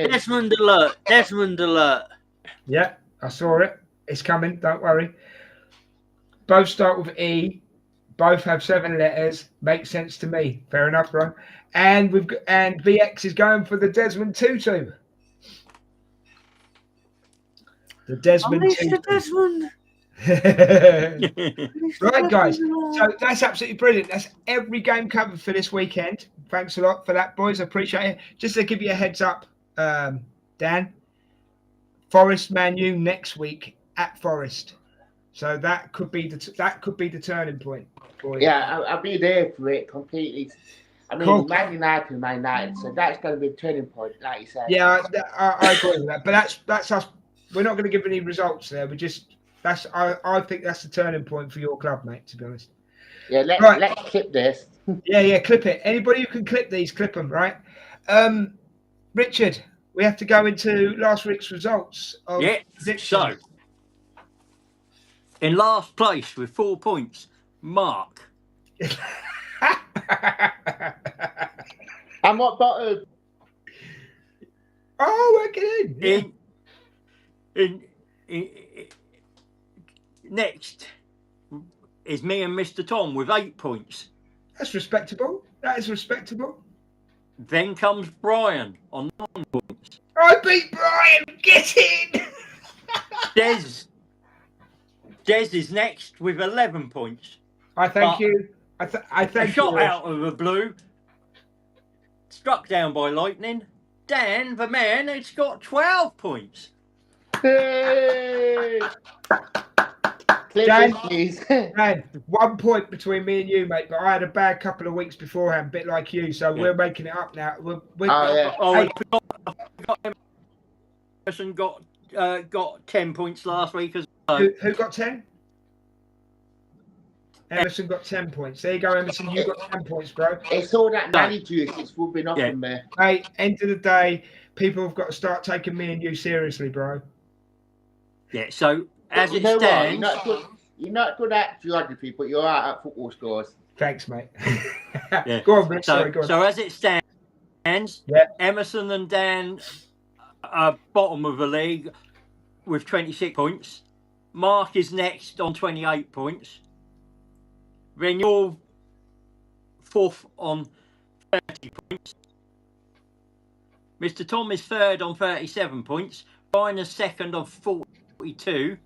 Desmond alert. Yeah, I saw it. It's coming. Don't worry. Both start with E. Both have 7 letters. Makes sense to me. Fair enough, Brian. And VX is going for the Desmond Tutu. The Desmond Tutu. Desmond. Right, guys. So that's absolutely brilliant. That's every game covered for this weekend. Thanks a lot for that, boys. I appreciate it. Just to give you a heads up, Dan. Forest Man U next week at Forest. So that could be the turning point for you. Yeah, I'll be there for it completely. I mean, cool. Man United, so that's going to be a turning point, like you said. Yeah, I agree with that. But that's us. We're not going to give any results there. I think that's the turning point for your club, mate. To be honest. Yeah, let's clip this. Yeah, clip it. Anybody who can clip these, clip them, right? Richard, we have to go into last week's results. So in last place with 4 points, Mark. And what bottom? Oh, okay. In next is me and Mr. Tom with 8 points. That's respectable. That is respectable. Then comes Brian on 9 points. I beat Brian. Get in. Des is next with 11 points. I thank you. I thank you. Shot out of the blue. Struck down by lightning. Dan, the man, has got 12 points. Hey! Dan, 1 point between me and you, mate. But I had a bad couple of weeks beforehand, a bit like you. So we're making it up now. Emerson got 10 points last week as well. Who got 10? Emerson got 10 points. There you go, Emerson. You got 10 points, bro. It's all that nanny juice. It's rubbing off in there. Hey, end of the day, people have got to start taking me and you seriously, bro. Yeah. So as it stands, you're not good at geography, but you're out at football scores. Thanks, mate. Yeah. Go on, Rich. Sorry, go on. So as it stands, Emerson and Dan are bottom of the league with 26 points. Mark is next on 28 points. Then you're fourth on 30 points. Mr. Tom is third on 37 points. Brian is second on 42.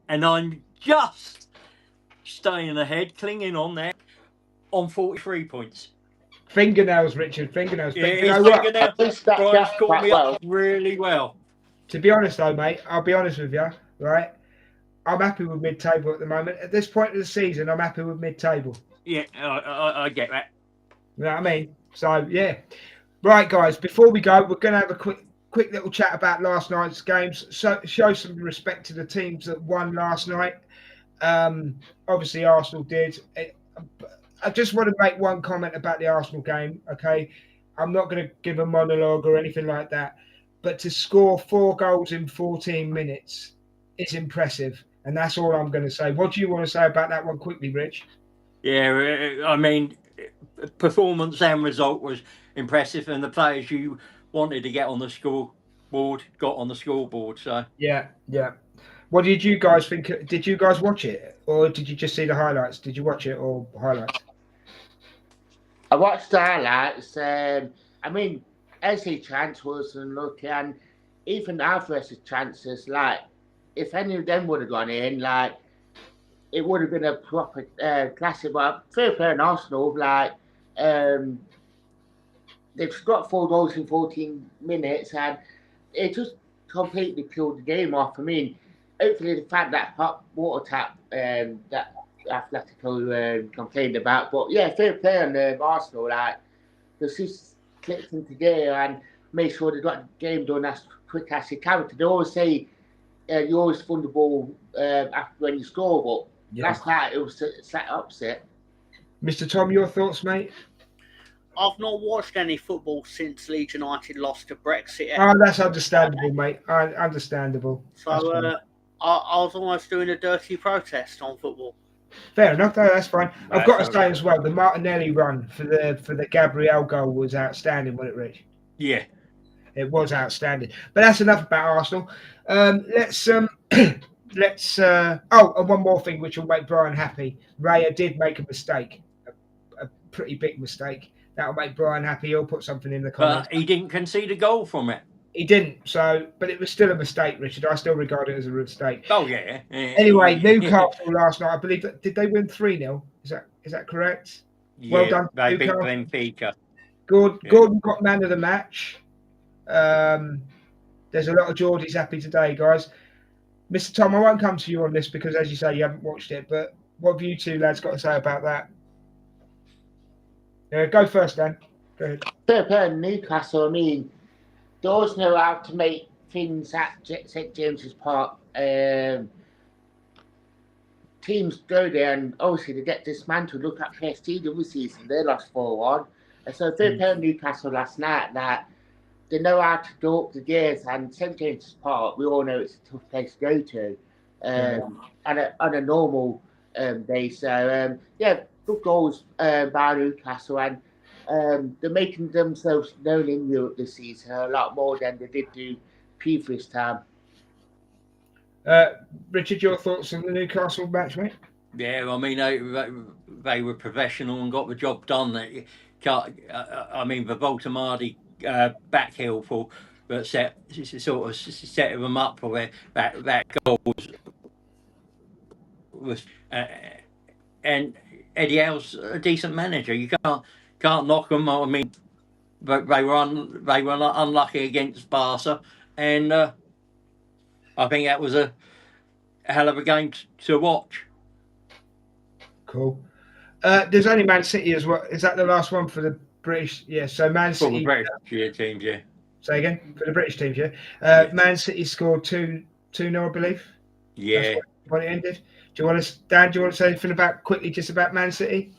And I'm just staying ahead, clinging on there, on 43 points. Fingernails, Richard. Fingernails. Yeah, Brian's caught me up really well. To be honest, though, mate, I'll be honest with you, right? I'm happy with mid-table at the moment. At this point of the season, I'm happy with mid-table. Yeah, I get that. You know what I mean? So, yeah. Right, guys, before we go, we're going to have a quick little chat about last night's games. So, show some respect to the teams that won last night. Obviously, Arsenal did. I just want to make one comment about the Arsenal game, okay? I'm not going to give a monologue or anything like that. But to score 4 goals in 14 minutes is impressive. And that's all I'm going to say. What do you want to say about that one quickly, Rich? Yeah, I mean, performance and result was impressive. And the players you wanted to get on the scoreboard, got on the scoreboard. So Yeah. What did you guys think? Did you guys watch it, or did you just see the highlights? Did you watch it or highlights? I watched the highlights. I mean, Ezzy's chance was unlucky, and even Alvarez's chances, like, if any of them would have gone in, like, it would have been a proper classic. But fair play on Arsenal, like, they've got 4 goals in 14 minutes, and it just completely peeled the game off. I mean, hopefully the fact that hot water tap that Atletico complained about, but yeah, fair play on Arsenal. Like, the just clicked in together and made sure they got the game done as quick as they can. They always say you always fund the ball after when you score, but last night it was set opposite. Mr. Tom, your thoughts, mate? I've not watched any football since Leeds United lost to Brexit. Oh, that's understandable, mate. Understandable. So I was almost doing a dirty protest on football. Fair enough, though. That's fine. I've got to say as well, the Martinelli run for the Gabriel goal was outstanding, wasn't it, Rich? yeah, It was outstanding. But that's enough about Arsenal. Let's and one more thing which will make Brian happy. Raya did make a mistake, a pretty big mistake. That'll make Brian happy. He'll put something in the comments. but he didn't concede a goal from it. He didn't. So, but it was still a mistake, Richard. I still regard it as a mistake. Oh yeah. Anyway, Newcastle last night. I believe did they win 3-0? Is that correct? Yeah, Well done, they beat Newcastle. Benfica. Good. Yeah. Gordon got man of the match. There's a lot of Geordies happy today, guys. Mr. Tom, I won't come to you on this because, as you say, you haven't watched it. But what have you two lads got to say about that? Go first, Dan. Go ahead. Fair play on Newcastle. I mean, they always know how to make things at St James's Park. Teams go there and obviously they get dismantled. Look at PSG the other season; they lost 4-1. And so fair play on Newcastle last night. That they know how to go up the gears. And St James's Park, we all know it's a tough place to go to, on a normal day. So yeah, good goals by Newcastle, and they're making themselves known in Europe this season a lot more than they did do previous time. Richard, your thoughts on the Newcastle match, mate? Yeah, I mean they were professional and got the job done. I mean the Voltamardi back heel for that set them up for that goal was and Eddie Howe's a decent manager. You can't knock them. I mean, but they were unlucky against Barca, and I think that was a hell of a game to watch. Cool. There's only Man City as well. Is that the last one for the British? Yeah. So Man For City. the British teams, yeah. Say again for the British teams, yeah. Man City scored 2-0, I believe. Yeah. That's when it ended. Dan? Do you want to say anything quickly just about Man City?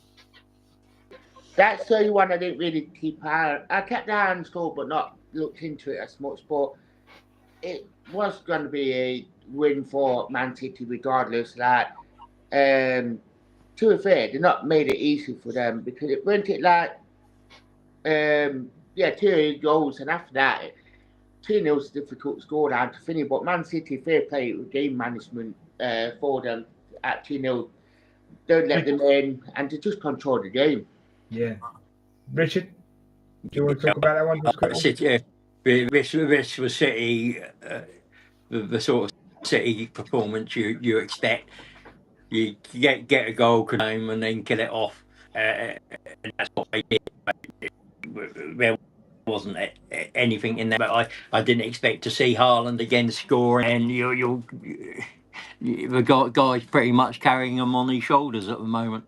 That's the only one I didn't really keep eye on. I kept an eye on the score, but not looked into it as much. But it was going to be a win for Man City regardless. Like, to be fair, they not made it easy for them because it went like, 2 goals, and after that, 2-0 is a difficult scoreline to finish. But Man City, fair play with game management for them at 2-0. Don't let them in, and to just control the game. Yeah. Richard, do you want to talk about that one just quickly? City, this was City, the sort of City performance you expect. You get a goal, and then kill it off, and that's what they did. There wasn't anything in there, but I didn't expect to see Haaland again scoring, and the guy's pretty much carrying them on his shoulders at the moment.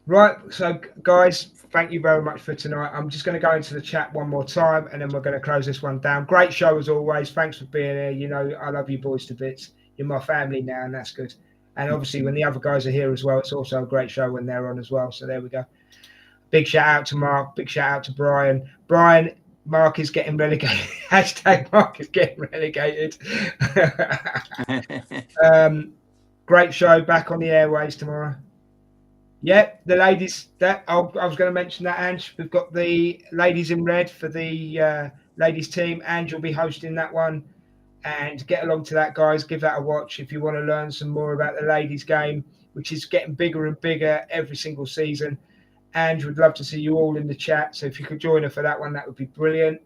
Right, so guys, thank you very much for tonight. I'm just going to go into the chat one more time, and then we're going to close this one down. Great show as always. Thanks for being here. You know, I love you boys to bits. You're my family now, and that's good. And obviously, when the other guys are here as well, it's also a great show when they're on as well. So there we go. Big shout out to Mark. Big shout out to Brian. Mark is getting relegated. Hashtag Mark is getting relegated. Great show back on the airways tomorrow. Yeah, the ladies. I was going to mention that, Ange. We've got the ladies in red for the ladies team, and you'll be hosting that one. And get along to that, guys. Give that a watch if you want to learn some more about the ladies game, which is getting bigger and bigger every single season. And would love to see you all in the chat. So if you could join her for that one, that would be brilliant.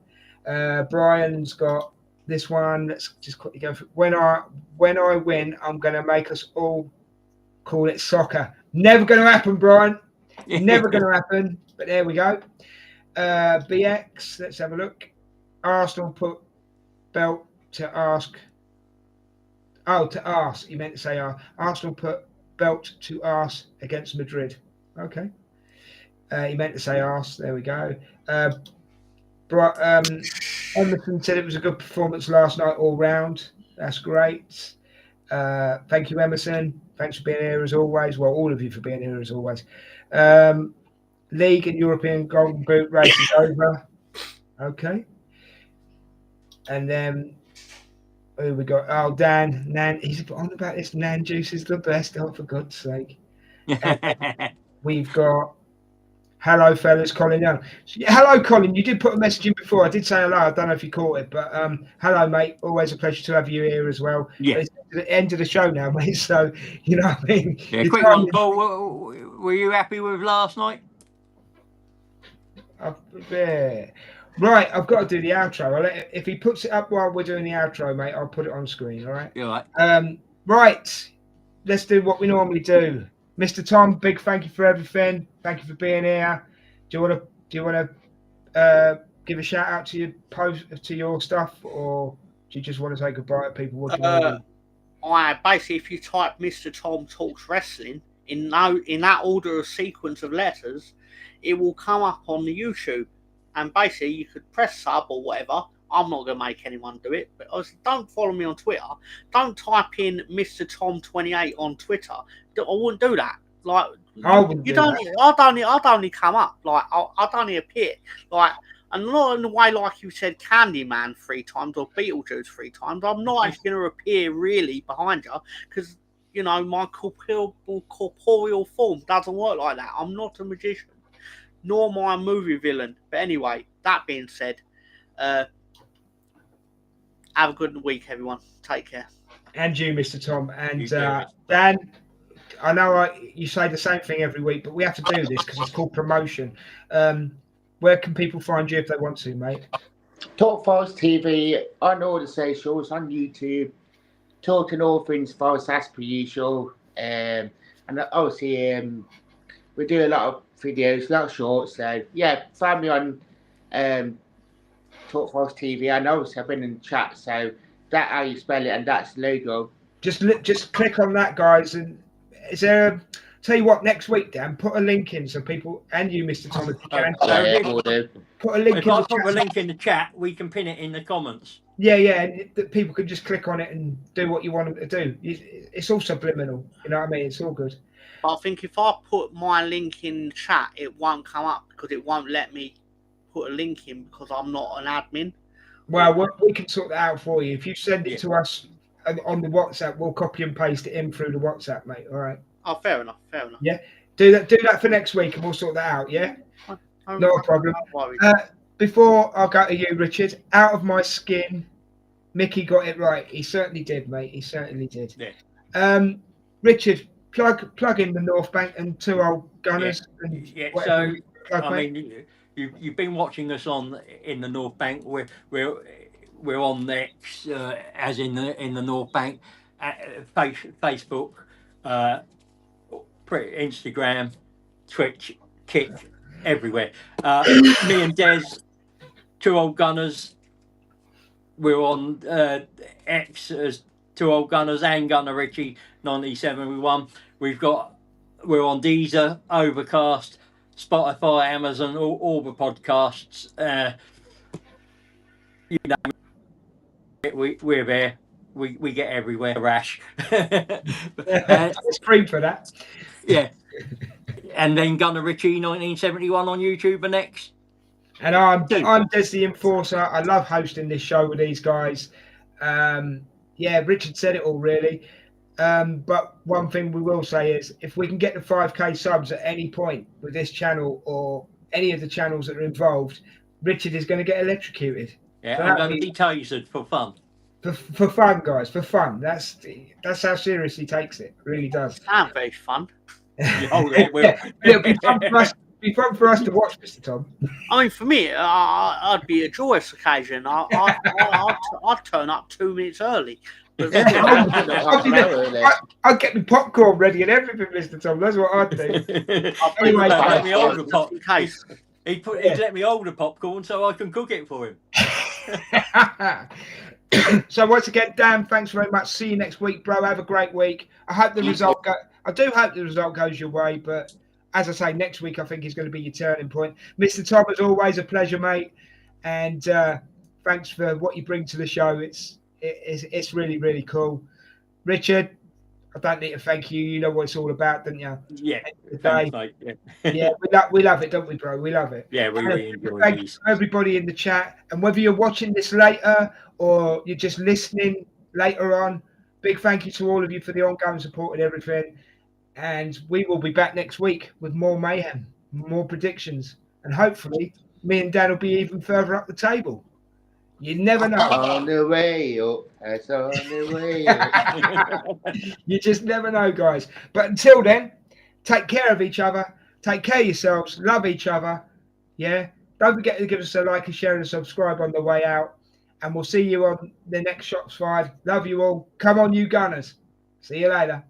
Brian's got this one. Let's just quickly go. When I win, I'm going to make us all call it soccer. Never going to happen, Brian. Never going to happen. But there we go. BX. Let's have a look. Arsenal put belt to ask. Oh, to ask. You meant to say Arsenal put belt to arse against Madrid. Okay. He meant to say arse. There we go. Emerson said it was a good performance last night all round. That's great. Thank you, Emerson. Thanks for being here as always. Well, all of you for being here as always. League and European Golden Boot race is over. Okay. And then who we got? Oh, Dan. Nan. He's on about this. Nan juice is the best. Oh, for God's sake. We've got. Hello, fellas. Colin Young. Hello, Colin. You did put a message in before. I did say hello. I don't know if you caught it, but hello, mate. Always a pleasure to have you here as well. Yeah. It's the end of the show now, mate. So, you know what I mean? Yeah, quick one, Paul. Were you happy with last night? Right, I've got to do the outro. If he puts it up while we're doing the outro, mate, I'll put it on screen, all right? You're right. Right, let's do what we normally do. Mr. Tom, big thank you for everything. Thank you for being here. Do you want to give a shout out to your post, to your stuff, or do you just want to say goodbye to people? What do you want to do? Basically, if you type Mr. Tom Talks Wrestling in that order of sequence of letters, it will come up on the YouTube. And basically, you could press sub or whatever. I'm not going to make anyone do it. But obviously, don't follow me on Twitter. Don't type in Mr. Tom 28 on Twitter. I wouldn't do that. Like, I don't only come up. Like, I don't only appear. Like, and not in the way like you said Candyman 3 times or Beetlejuice 3 times. I'm not actually going to appear really behind you because, you know, my corporeal form doesn't work like that. I'm not a magician. Nor my movie villain. But anyway, that being said, have a good week, everyone. Take care. And you, Mr. Tom. And Dan, I know you say the same thing every week, but we have to do this because it's called promotion. Where can people find you if they want to, mate? Talk Forest TV on all the socials, on YouTube. Talking all things Forest as per usual. And obviously, we do a lot of videos, a lot of shorts. So yeah, find me on Talk Forest TV. I know I've been in the chat, so that's how you spell it, and that's logo. Just click on that, guys. And is there? Tell you what, next week, Dan, put a link in so people and you, Mr. Tom, if you can. Put a link. If I put a link in the chat, we can pin it in the comments. Yeah, and people can just click on it and do what you want them to do. It's all subliminal, you know what I mean? It's all good. But I think if I put my link in chat, it won't come up because it won't let me put a link in because I'm not an admin. Well, we can sort that out for you. If you send it to us on the WhatsApp, we'll copy and paste it in through the WhatsApp, mate. All right. Oh, fair enough. Yeah, do that for next week, and we'll sort that out. Yeah, no problem. Before I go to you, Richard, out of my skin, Mickey got it right. He certainly did, mate. He certainly did. Yeah. Richard, plug in the North Bank and 2 Old Gunners. Yeah. So I mean, you've been watching us in the North Bank. We're on X, as in the North Bank, Facebook, Instagram, Twitch, Kick, everywhere. Me and Des, 2 Old Gunners. We're on X as 2 Old Gunners and Gunner Richie 1971. We're on Deezer, Overcast, Spotify, Amazon, all the podcasts. You know, we're there. We get everywhere. Rash. It's free for that. Yeah. And then Gunner Richie 1971 on YouTube and X. And I'm Des the Enforcer. I love hosting this show with these guys. Yeah, Richard said it all really. But one thing we will say is if we can get the 5k subs at any point with this channel or any of the channels that are involved, Richard is going to get electrocuted. Yeah, So I'm that'll going to be tasered for fun. for fun, guys, for fun. That's how serious he takes it. Really does. Sound very fun. Oh, it will. Yeah, it'll be fun for us. Be fun for us to watch, Mr. Tom. I mean, for me, I'd be a joyous occasion. I'd turn up 2 minutes early. But I'd get my popcorn ready and everything, Mr. Tom. That's what I'd do. Anyway, let me hold the pop. in case. He'd let me hold the popcorn so I can cook it for him. So once again, Dan, thanks very much. See you next week, bro. Have a great week. I hope the result I do hope the result goes your way, but as I say, next week I think is going to be your turning point. Mr. Tom, as always, a pleasure, mate. And thanks for what you bring to the show. It's really, really cool. Richard, I don't need to thank you. You know what it's all about, don't you? Yeah. Thanks, mate. Yeah, we love it, don't we, bro? We love it. Yeah, we really enjoy thank these. everybody in the chat. And whether you're watching this later or you're just listening later on, big thank you to all of you for the ongoing support and everything. And we will be back next week with more mayhem, more predictions. And hopefully, me and Dan will be even further up the table. You never know. On the way up, it's on the way up. You just never know, guys. But until then, take care of each other. Take care of yourselves. Love each other. Yeah. Don't forget to give us a like, a share, and a subscribe on the way out. And we'll see you on the next Shots Fired. Love you all. Come on, you Gunners. See you later.